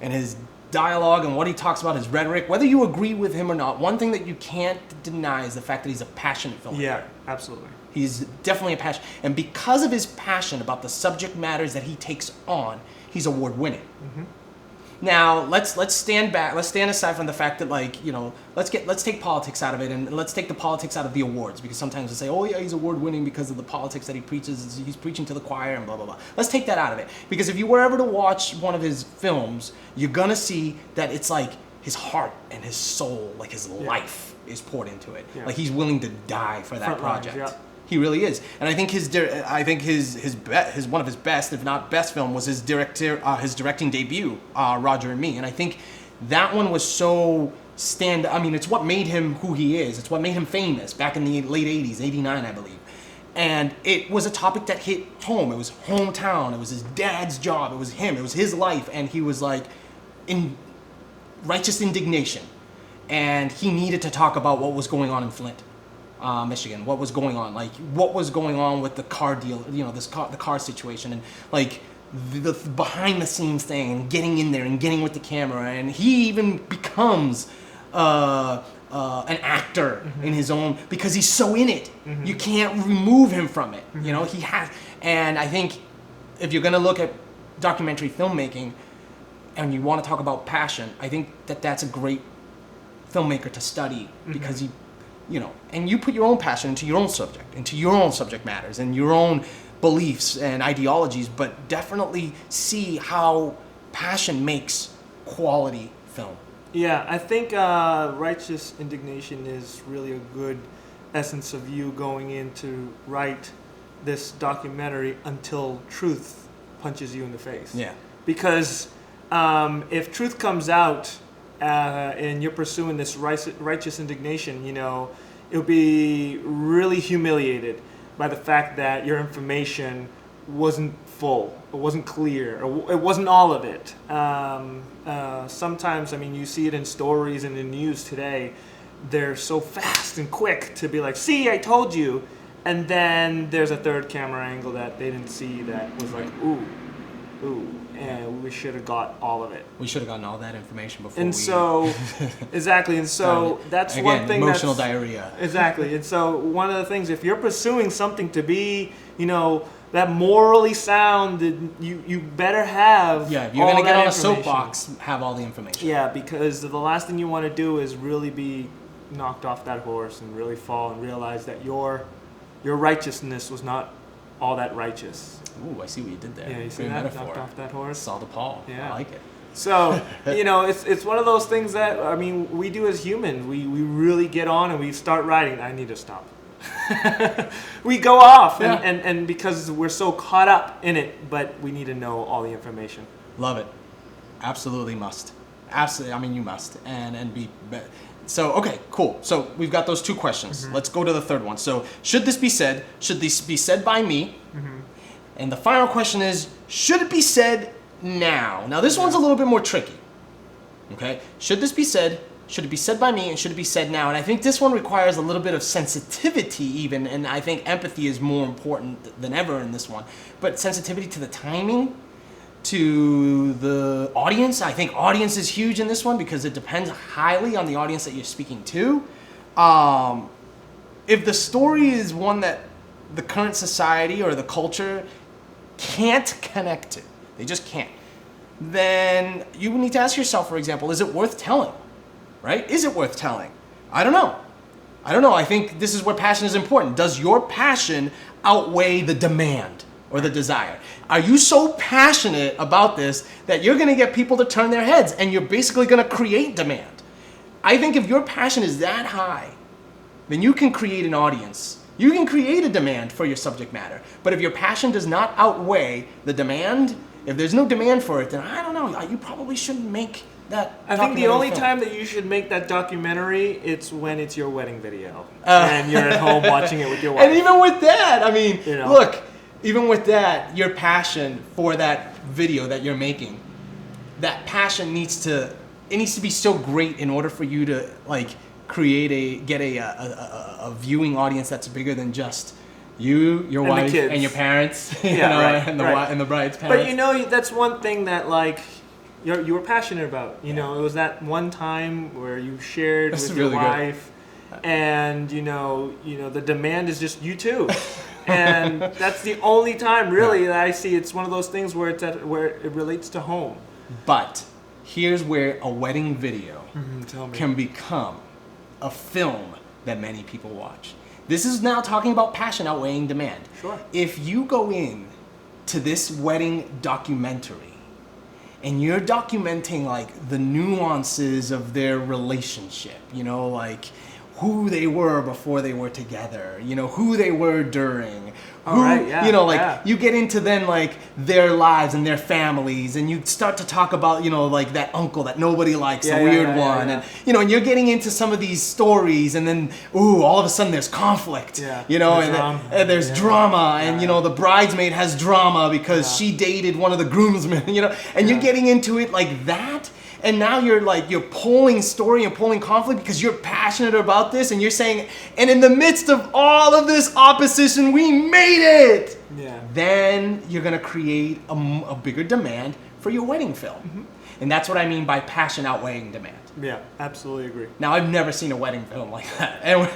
his dialogue and what he talks about, his rhetoric, whether you agree with him or not, one thing that you can't deny is the fact that he's a passionate filmmaker. Yeah, absolutely. He's definitely a passion. And because of his passion about the subject matters that he takes on, he's award-winning. Mm-hmm. Now, let's stand back. Let's stand aside from the fact that, let's take politics out of it, and let's take the politics out of the awards, because sometimes we say, oh yeah, he's award-winning because of the politics that he preaches. He's preaching to the choir and blah blah blah. Let's take that out of it, because if you were ever to watch one of his films, you're gonna see that it's like his heart and his soul, like his life, is poured into it. Yeah. Like he's willing to die for that Front project. lines, yeah. He really is, and I think his one of his best, if not best, film was his directing debut, Roger and Me, and I think that one was so it's what made him who he is. It's what made him famous back in the late '80s, '89, I believe, and it was a topic that hit home. It was hometown. It was his dad's job. It was him. It was his life, and he was like in righteous indignation, and he needed to talk about what was going on in Flint, Michigan, what was going on with the car deal, the car situation, and like the behind the scenes thing, and getting in there and getting with the camera, and he even becomes an actor in his own, because he's so in it. You can't remove him from it. He has, and I think if you're gonna look at documentary filmmaking and you want to talk about passion, I think that's a great filmmaker to study, because and you put your own passion into your own subject matters and your own beliefs and ideologies, but definitely see how passion makes quality film. Yeah, I think righteous indignation is really a good essence of you going in to write this documentary until truth punches you in the face. Yeah. Because if truth comes out and you're pursuing this righteous indignation, you'll be really humiliated by the fact that your information wasn't full, it wasn't clear, or it wasn't all of it. Sometimes, you see it in stories and in news today, they're so fast and quick to be like, see, I told you, and then there's a third camera angle that they didn't see that was like, ooh, and we should have got all of it. We should have gotten all that information before. And so, exactly, and so that's again, one thing. Emotional diarrhea. Exactly, and so one of the things, if you're pursuing something to be, that morally sound, you better have. Yeah, if you're gonna get on a soapbox, have all the information. Yeah, because the last thing you want to do is really be knocked off that horse and really fall and realize that your righteousness was not all that righteous. Ooh, I see what you did there. Yeah, you see that? Metaphor. Knocked off that horse. Saw the Paul. Yeah. I like it. So, it's one of those things that, we do as humans. We really get on and we start writing. I need to stop. We go off, and because we're so caught up in it, but we need to know all the information. Love it. Absolutely must. Absolutely, you must. And be... So, okay, cool. So we've got those two questions. Let's go to the third one. So, should this be said? Should this be said by me? And the final question is, should it be said now? Now, this one's a little bit more tricky. Okay? Should this be said? Should it be said by me? And should it be said now? And I think this one requires a little bit of sensitivity even, and I think empathy is more important than ever in this one. But sensitivity to the timing, to the audience. I think audience is huge in this one because it depends highly on the audience that you're speaking to. If the story is one that the current society or the culture can't connect to, they just can't, then you need to ask yourself, for example, is it worth telling? Right? Is it worth telling? I don't know. I think this is where passion is important. Does your passion outweigh the demand or the desire? Are you so passionate about this that you're going to get people to turn their heads and you're basically going to create demand? I think if your passion is that high, then you can create an audience. You can create a demand for your subject matter. But if your passion does not outweigh the demand, if there's no demand for it, then I don't know. You probably shouldn't make that. I think the only time that you should make that documentary, it's when it's your wedding video and you're at home watching it with your wife. And even with that, I mean, look, even with that, your passion for that video that you're making, that passion needs to be so great in order for you to like get a viewing audience that's bigger than just you, your wife, and your parents, and the bride's parents. But that's one thing that like you were passionate about. It was that one time where you shared with your wife, and the demand is just you two. And that's the only time really that I see it's one of those things where where it relates to home. But here's where a wedding video can become a film that many people watch. This is now talking about passion outweighing demand. Sure. If you go in to this wedding documentary and you're documenting like the nuances of their relationship, like who they were before they were together, who they were during, you get into then like their lives and their families, and you start to talk about, like that uncle that nobody likes, the weird one. And, and you're getting into some of these stories, and then, all of a sudden there's conflict, and there's drama, and, the bridesmaid has drama because she dated one of the groomsmen, and you're getting into it like that. And now you're pulling story and pulling conflict because you're passionate about this, and you're saying, and in the midst of all of this opposition, we made it. Yeah. Then you're gonna create a bigger demand for your wedding film, and that's what I mean by passion outweighing demand. Yeah, absolutely agree. Now I've never seen a wedding film like that, and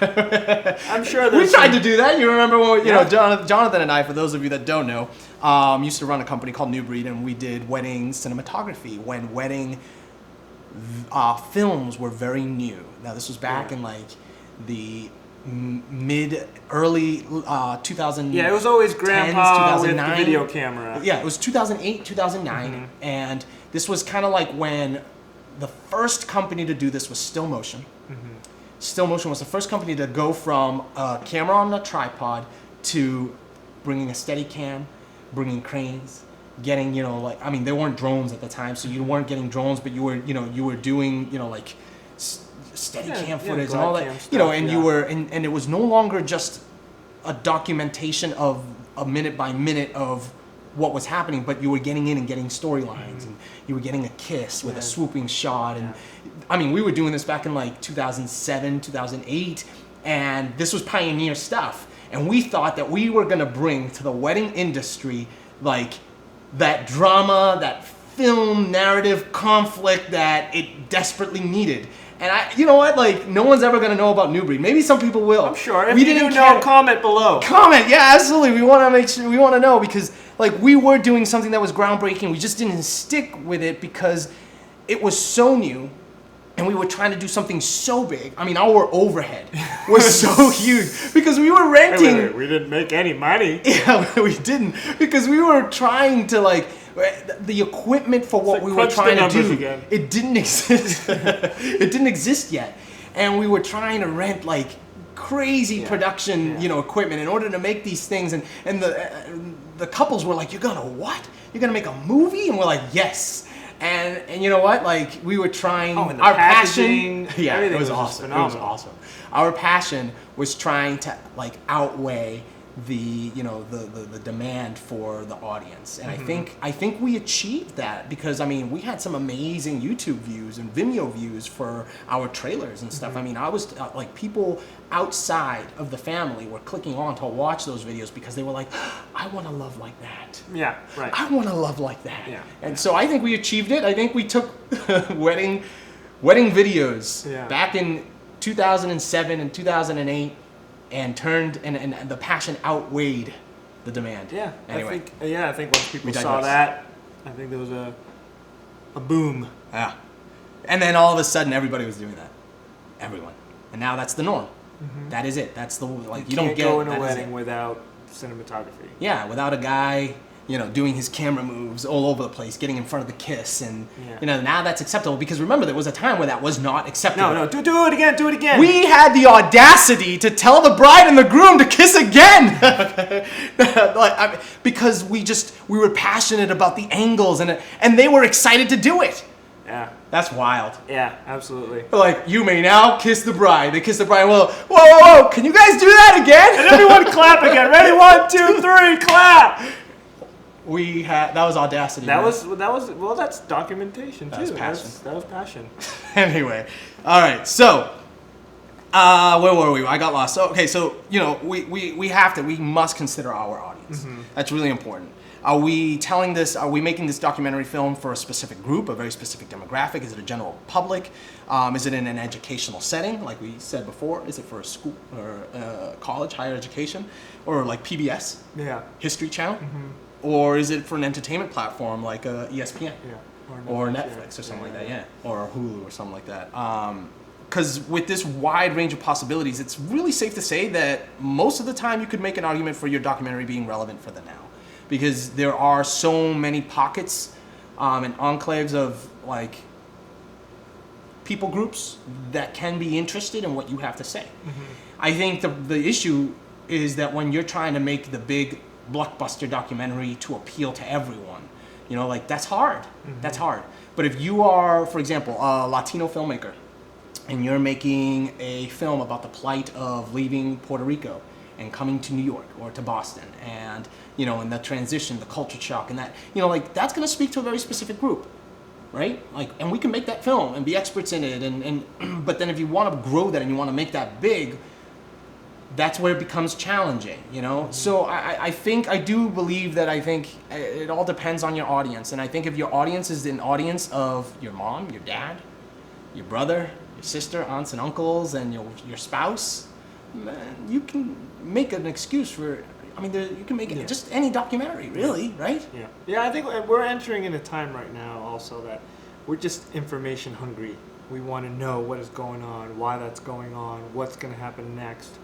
I'm sure we tried to do that. You remember when Jonathan and I, for those of you that don't know, used to run a company called New Breed, and we did wedding cinematography when wedding films were very new. Now this was back in like the early 2000. Yeah, it was always grandpa with the video camera. Yeah, it was 2008, 2009, and this was kind of like when the first company to do this was Still Motion. Still Motion was the first company to go from a camera on a tripod to bringing a steady cam, bringing cranes, getting, there weren't drones at the time, so you weren't getting drones, but you were doing, like steady cam footage and all that, stuff, and you were, and it was no longer just a documentation of a minute by minute of what was happening, but you were getting in and getting storylines, and you were getting a kiss with a swooping shot, and we were doing this back in like 2007, 2008, and this was pioneer stuff, and we thought that we were gonna bring to the wedding industry like that drama, that film narrative conflict that it desperately needed. And no one's ever gonna know about New Breed. Maybe some people will. I'm sure. If you do know, comment below. Comment, yeah, absolutely. We want to make sure, we want to know, because we were doing something that was groundbreaking. We just didn't stick with it because it was so new, and we were trying to do something so big. Our overhead was so huge because we were renting. Wait, we didn't make any money. Yeah, we didn't, because we were trying to the equipment for what we were trying to do. Again. It didn't exist. It didn't exist yet, and we were trying to rent crazy production, equipment in order to make these things. And the couples were like, "You're gonna what? You're gonna make a movie?" And we're like, "Yes." And you know what? We were trying. And our packaging, passion. Yeah, it was awesome. It was awesome. Our passion was trying to outweigh the demand for the audience, and I think we achieved that, because we had some amazing YouTube views and Vimeo views for our trailers and stuff. I was people outside of the family were clicking on to watch those videos because they were like, I want to love like that. Yeah, right. I want to love like that. Yeah. And so I think we achieved it. I think we took wedding videos back in 2007 and 2008 and turned, and the passion outweighed the demand. Yeah. Anyway. I think once people saw that, I think there was a a boom. Yeah. And then all of a sudden, everybody was doing that. Everyone. And now that's the norm. That is it. That's the, like, you don't Can't get go in a wedding without cinematography. Yeah, without a guy, you know, doing his camera moves all over the place, getting in front of the kiss, and you know, now that's acceptable, because remember, there was a time where that was not acceptable. No, do it again. We had the audacity to tell the bride and the groom to kiss again, because we were passionate about the angles, and they were excited to do it. Yeah. That's wild. Yeah, absolutely. Like, you may now kiss the bride. They kiss the bride. Well, whoa, can you guys do that again? And everyone clap again. Ready? 1, 2, 3, clap. That was audacity. That was well, that's documentation too. That was passion. That was passion. Anyway, all right. So, where were we? I got lost. So, okay, so you know, we must consider our audience. That's really important. Are we making this documentary film for a specific group, a very specific demographic? Is it a general public? Is it in an educational setting, like we said before? Is it for a school or college, higher education, or like PBS? Yeah. History Channel? Or is it for an entertainment platform like ESPN? Yeah. Or Netflix or something like that, yeah. Or Hulu or something like that. Because with this wide range of possibilities, it's really safe to say that most of the time you could make an argument for your documentary being relevant for the now. Because there are so many pockets and enclaves of like people groups that can be interested in what you have to say. I think the issue is that when you're trying to make the big blockbuster documentary to appeal to everyone, you know, like that's hard. That's hard. But if you are, for example, a Latino filmmaker and you're making a film about the plight of leaving Puerto Rico and coming to New York or to Boston, and you know, and the transition, the culture shock, and that, you know, like that's going to speak to a very specific group, right? Like, and we can make that film and be experts in it, and but then if you want to grow that and you want to make that big, that's where it becomes challenging, you know? So I think it all depends on your audience, and I think if your audience is an audience of your mom, your dad, your brother, your sister, aunts and uncles, and your spouse, man, you can make an excuse for, I mean, you can make it just any documentary, really, right? Yeah. Yeah, I think we're entering in a time right now also that we're just information hungry. We want to know what is going on, why that's going on, what's going to happen next.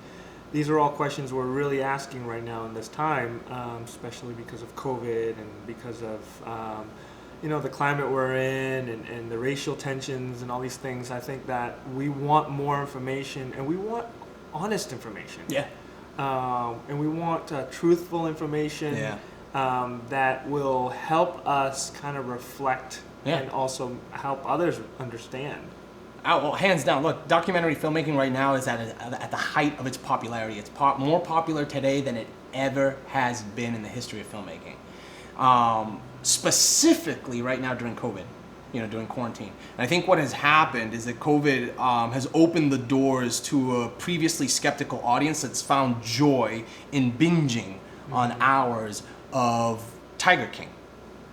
These are all questions we're really asking right now in this time, especially because of COVID and because of, you know, the climate we're in and the racial tensions and all these things. I think that we want more information, and we want honest information. Yeah. And we want truthful information that will help us kind of reflect and also help others understand. Well, hands down, look, documentary filmmaking right now is at the height of its popularity. It's more popular today than it ever has been in the history of filmmaking. Specifically right now during COVID, you know, during quarantine. And I think what has happened is that COVID has opened the doors to a previously skeptical audience that's found joy in binging on hours of Tiger King,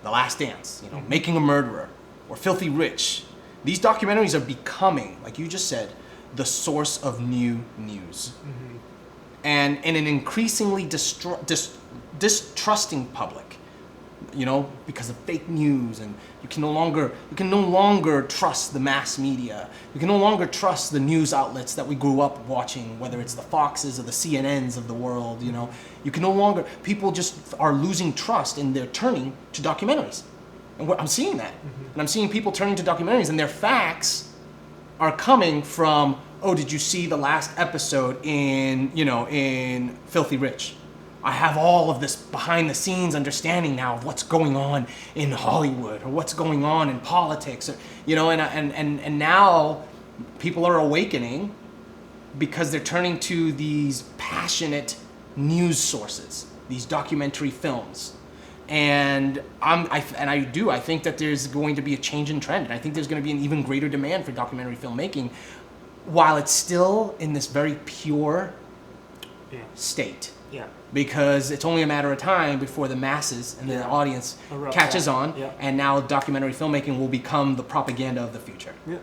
The Last Dance, you know, Making a Murderer, or Filthy Rich. These documentaries are becoming, like you just said, the source of new news. And in an increasingly distrusting public, you know, because of fake news, and you can no longer trust the mass media. You can no longer trust the news outlets that we grew up watching, whether it's the Foxes or the CNNs of the world, you know. You can no longer, people just are losing trust, and they're turning to documentaries. And I'm seeing that. And I'm seeing people turning to documentaries, and their facts are coming from, oh, did you see the last episode in Filthy Rich? I have all of this behind the scenes understanding now of what's going on in Hollywood, or what's going on in politics, or, you know, and now people are awakening because they're turning to these passionate news sources, these documentary films. And I think that there's going to be a change in trend, and I think there's going to be an even greater demand for documentary filmmaking, while it's still in this very pure state. Yeah. Because it's only a matter of time before the masses and the audience catches on, and now documentary filmmaking will become the propaganda of the future. Yeah.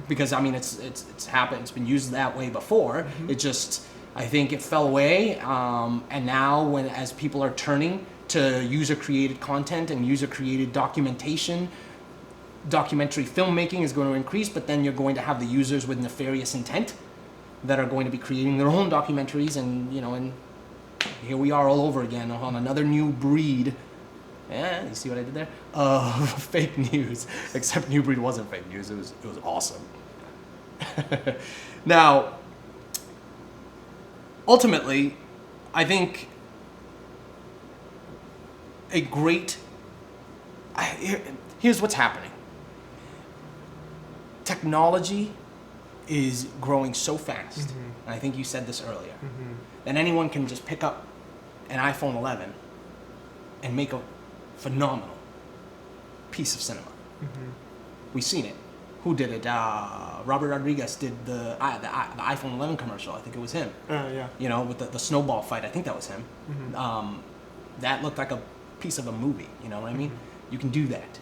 Because I mean, it's happened. It's been used that way before. It just, I think it fell away, and now as people are turning to user-created content and user-created documentation, documentary filmmaking is going to increase, but then you're going to have the users with nefarious intent that are going to be creating their own documentaries, and and here we are all over again on another new breed. Yeah, you see what I did there? Fake news. Except New Breed wasn't fake news. It was awesome. Now, ultimately, I think here's what's happening. Technology is growing so fast, and I think you said this earlier, that anyone can just pick up an iPhone 11 and make a phenomenal piece of cinema. We've seen it. Who did it? Robert Rodriguez did the iPhone 11 commercial. I think it was him. Yeah. With the snowball fight. I think that was him. That looked like a piece of a movie. You know what I mean? You can do that.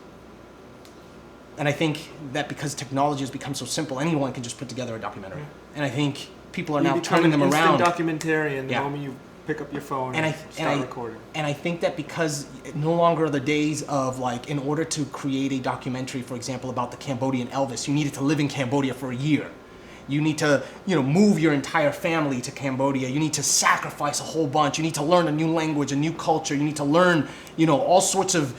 And I think that because technology has become so simple, anyone can just put together a documentary. And I think people are now turning them around. Documentarian the moment you pick up your phone and start recording. And I think that because no longer are the days of in order to create a documentary, for example, about the Cambodian Elvis, you needed to live in Cambodia for a year. You need to, move your entire family to Cambodia. You need to sacrifice a whole bunch. You need to learn a new language, a new culture. You need to learn, all sorts of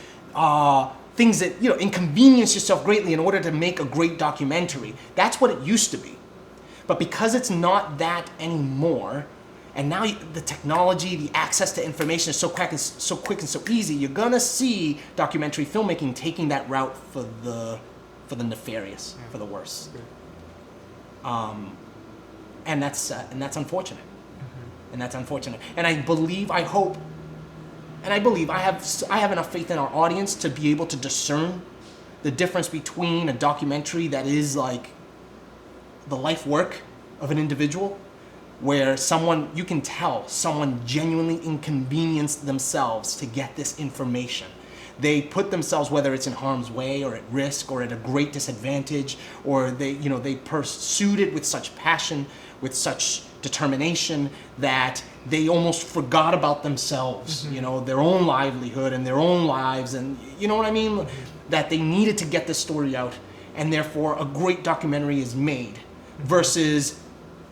things that, inconvenience yourself greatly in order to make a great documentary. That's what it used to be. But because it's not that anymore, and now the technology, the access to information is so quick and so easy, you're gonna see documentary filmmaking taking that route for the nefarious, for the worse. And that's unfortunate. And that's unfortunate. And I hope, I have enough faith in our audience to be able to discern the difference between a documentary that is like the life work of an individual, where you can tell someone genuinely inconvenienced themselves to get this information. They put themselves, whether it's in harm's way or at risk or at a great disadvantage, or they pursued it with such passion, with such determination that they almost forgot about themselves, their own livelihood and their own lives, and you know what I mean? That they needed to get this story out, and therefore a great documentary is made, versus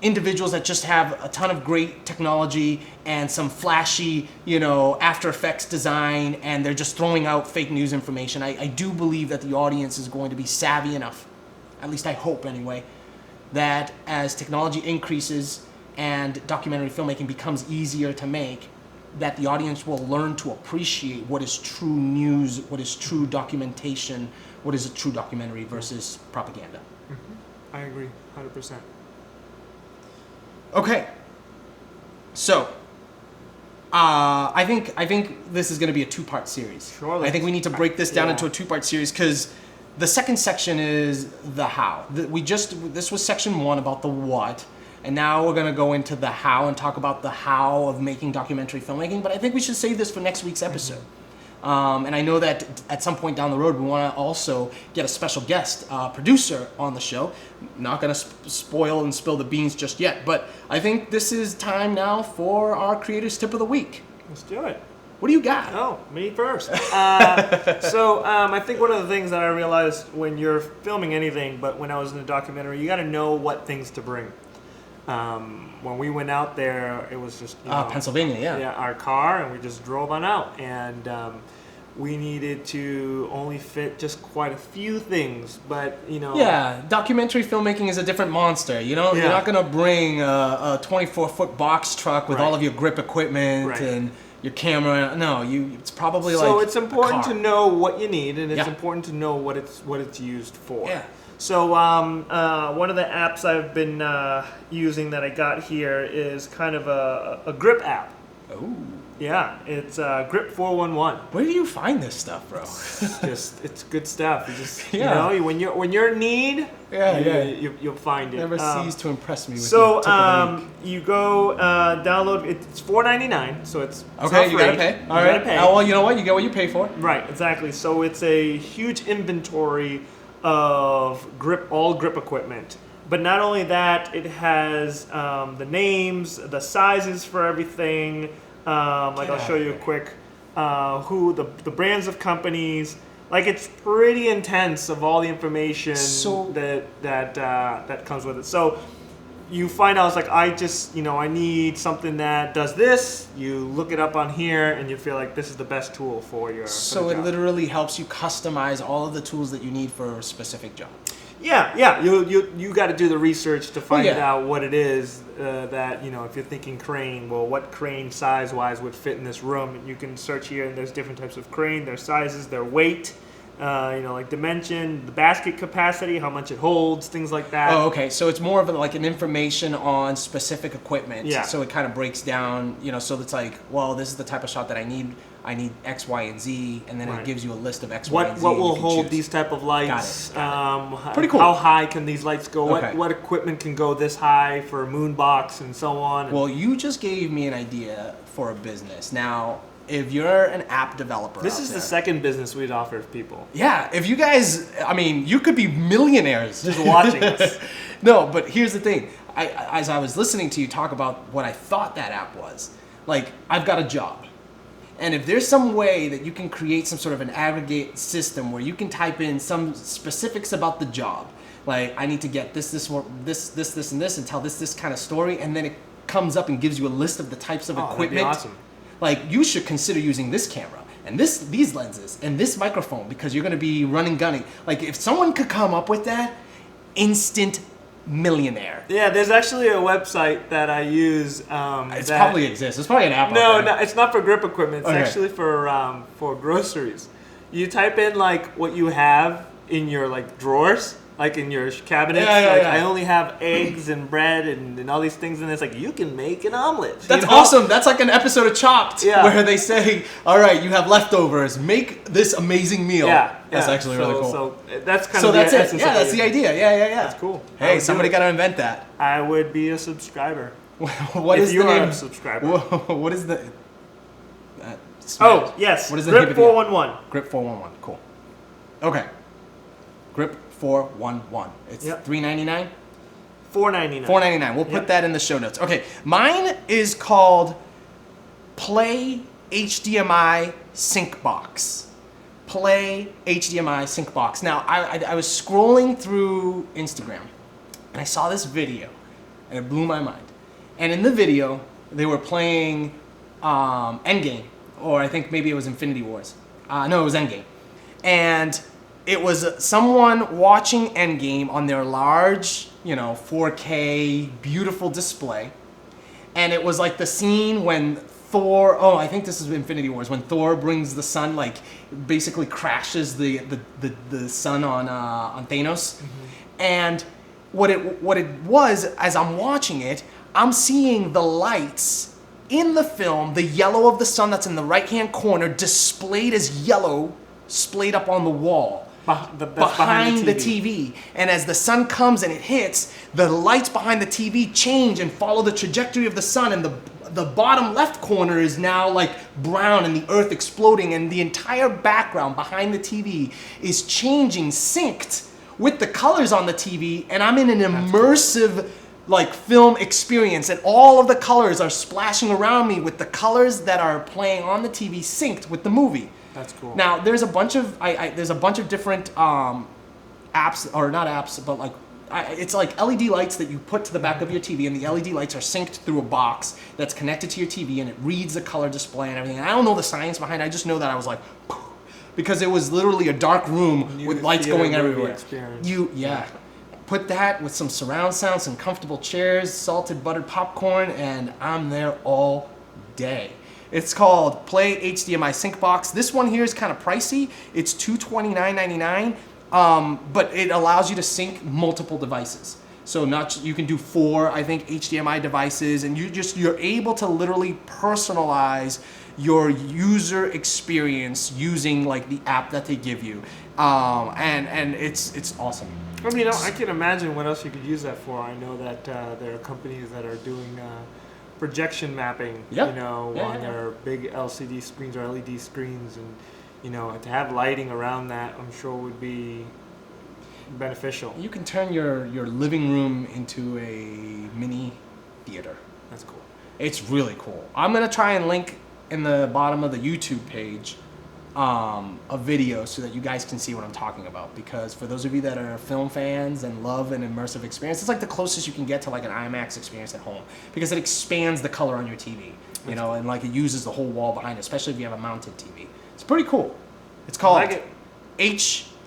individuals that just have a ton of great technology and some flashy, After Effects design, and they're just throwing out fake news information. I do believe that the audience is going to be savvy enough, at least I hope anyway, that as technology increases and documentary filmmaking becomes easier to make, that the audience will learn to appreciate what is true news, what is true documentation, what is a true documentary versus propaganda. I agree, 100%. Okay, so I think this is going to be a two-part series. Surely. I think we need to break this down into a two-part series, because the second section is the how. This was section 1 about the what, and now we're going to go into the how and talk about the how of making documentary filmmaking. But I think we should save this for next week's episode. And I know that at some point down the road, we want to also get a special guest producer on the show. Not going to spoil and spill the beans just yet, but I think this is time now for our Creator's Tip of the Week. Let's do it. What do you got? Oh, me first. So I think one of the things that I realized when you're filming anything, but when I was in a documentary, you got to know what things to bring. When we went out there, it was just Pennsylvania, yeah, our car, and we just drove on out, and we needed to only fit just quite a few things, but yeah, documentary filmmaking is a different monster. You're not gonna bring a 24-foot box truck with all of your grip equipment and your camera. No, it's probably so it's important to know what you need, and it's important to know what it's used for. Yeah. So one of the apps I've been using that I got here is kind of a grip app. Oh. Yeah, it's Grip 411. Where do you find this stuff, bro? It's good stuff. You just when you're in need, you'll find it. Never cease to impress me with so you go download. It's $4.99, so it's okay. You gotta pay. All right. Oh, well, you know what? You get what you pay for. Right. Exactly. So it's a huge inventory of all grip equipment. But not only that, it has the names, the sizes for everything. I'll show you quick who the brands of companies, Like, it's pretty intense of all the information So- that comes with it. So you find out, it's like, I need something that does this. You look it up on here, and you feel like this is the best tool for your. So it literally helps you customize all of the tools that you need for a specific job. Yeah. You got to do the research to find yeah. out what it is that, if you're thinking crane, well, what crane size-wise would fit in this room? And you can search here, and there's different types of crane, their sizes, their weight, like dimension, the basket capacity, how much it holds, things like that. Oh, okay. So it's more of like an information on specific equipment. Yeah. So it kind of breaks down, so it's like, well, this is the type of shot that I need. I need X, Y, and Z, and then it gives you a list of X, Y, and Z. What will hold these type of lights? Got it. Pretty cool. How high can these lights go? Okay. What equipment can go this high for a moon box and so on? Well, you just gave me an idea for a business. Now, if you're an app developer, this is the second business we'd offer people. Yeah, if you guys, you could be millionaires just watching us. No, but here's the thing. As I was listening to you talk about what I thought that app was, like, I've got a job. And if there's some way that you can create some sort of an aggregate system where you can type in some specifics about the job, like, I need to get this, and this, and tell this kind of story, and then it comes up and gives you a list of the types of equipment. That'd be awesome. Like, you should consider using this camera and these lenses and this microphone because you're going to be running gunning. Like, if someone could come up with that, instant millionaire. Yeah, there's actually a website that I use. It probably exists. It's probably an app. No, it's not for grip equipment. It's okay. actually for groceries. You type in like what you have in your like drawers, like in your cabinets. I only have eggs and bread and all these things, and it's like you can make an omelet. That's awesome. That's like an episode of Chopped where they say, "All right, you have leftovers. Make this amazing meal." Yeah, that's actually really cool. So that's kind of the essence. Yeah, that's the idea. Yeah. That's cool. Hey, somebody got to invent that. I would be a subscriber. What is the name? A subscriber. What is the? Oh yes. What is the Grip 411? Grip 411. Cool. Okay. Grip 411. It's $3.99. $4.99. $4.99. We'll put that in the show notes. Okay. Mine is called Play HDMI Sync Box. Play HDMI Sync Box. Now, I was scrolling through Instagram and I saw this video and it blew my mind. And in the video, they were playing Endgame, or I think maybe it was Infinity Wars. No, it was Endgame. And it was someone watching Endgame on their large, 4K, beautiful display. And it was like the scene when Thor, I think this is Infinity Wars, when Thor brings the sun, like basically crashes the sun on Thanos. Mm-hmm. And what it was, as I'm watching it, I'm seeing the lights in the film, the yellow of the sun that's in the right-hand corner, displayed as yellow, splayed up on the wall. Behind the TV. And as the sun comes and it hits, the lights behind the TV change and follow the trajectory of the sun, and the bottom left corner is now like brown and the earth exploding, and the entire background behind the TV is changing, synced with the colors on the TV, and I'm in an immersive like film experience, and all of the colors are splashing around me with the colors that are playing on the TV synced with the movie. That's cool. Now there's a bunch of different apps, or not apps, but like it's like LED lights that you put to the back of your TV, and the LED lights are synced through a box that's connected to your TV, and it reads the color display and everything. And I don't know the science behind it. I just know that I was like, because it was literally a dark room with lights going everywhere. Put that with some surround sound, some comfortable chairs, salted buttered popcorn, and I'm there all day. It's called Play HDMI Sync Box. This one here is kind of pricey. It's $229.99, but it allows you to sync multiple devices. So you can do 4, I think, HDMI devices, and you're able to literally personalize your user experience using like the app that they give you, and it's awesome. I mean, I can imagine what else you could use that for. I know that there are companies that are doing projection mapping, on their big LCD screens or LED screens, and to have lighting around that, I'm sure would be beneficial. You can turn your living room into a mini theater. That's cool. It's really cool. I'm gonna try and link in the bottom of the YouTube page a video so that you guys can see what I'm talking about. Because for those of you that are film fans and love an immersive experience, it's like the closest you can get to like an IMAX experience at home, because it expands the color on your TV, you know, and like it uses the whole wall behind it, especially if you have a mounted TV. It's pretty cool. It's called Play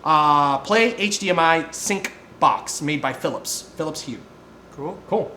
HDMI Sync Box, made by Philips Hue. Cool.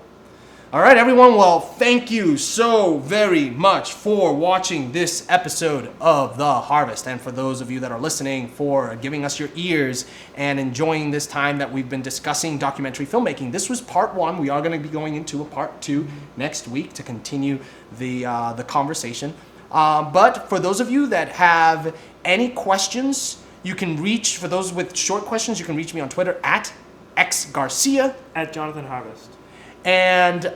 All right, everyone. Well, thank you so very much for watching this episode of The Harvest. And for those of you that are listening, for giving us your ears and enjoying this time that we've been discussing documentary filmmaking. This was part 1. We are going to be going into a part 2 next week to continue the conversation. But for those of you that have any questions, you can reach, for those with short questions, you can reach me on Twitter at xgarcia. At Jonathan Harvest. And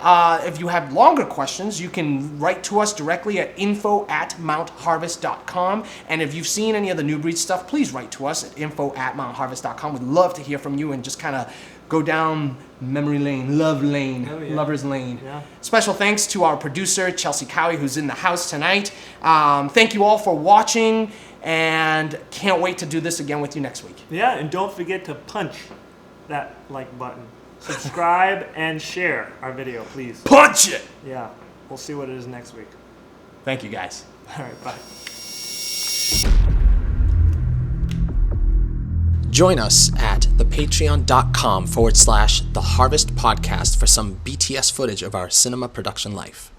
if you have longer questions, you can write to us directly at info@mountharvest.com. And if you've seen any of the New Breed stuff, please write to us at info@mountharvest.com. We'd love to hear from you and just kind of go down memory lane, love lane, lover's lane. Yeah. Special thanks to our producer, Chelsea Cowie, who's in the house tonight. Thank you all for watching, and can't wait to do this again with you next week. Yeah, and don't forget to punch that like button. Subscribe and share our video, please. Punch it! Yeah, we'll see what it is next week. Thank you, guys. All right, bye. Join us at thepatreon.com/The Harvest Podcast for some BTS footage of our cinema production life.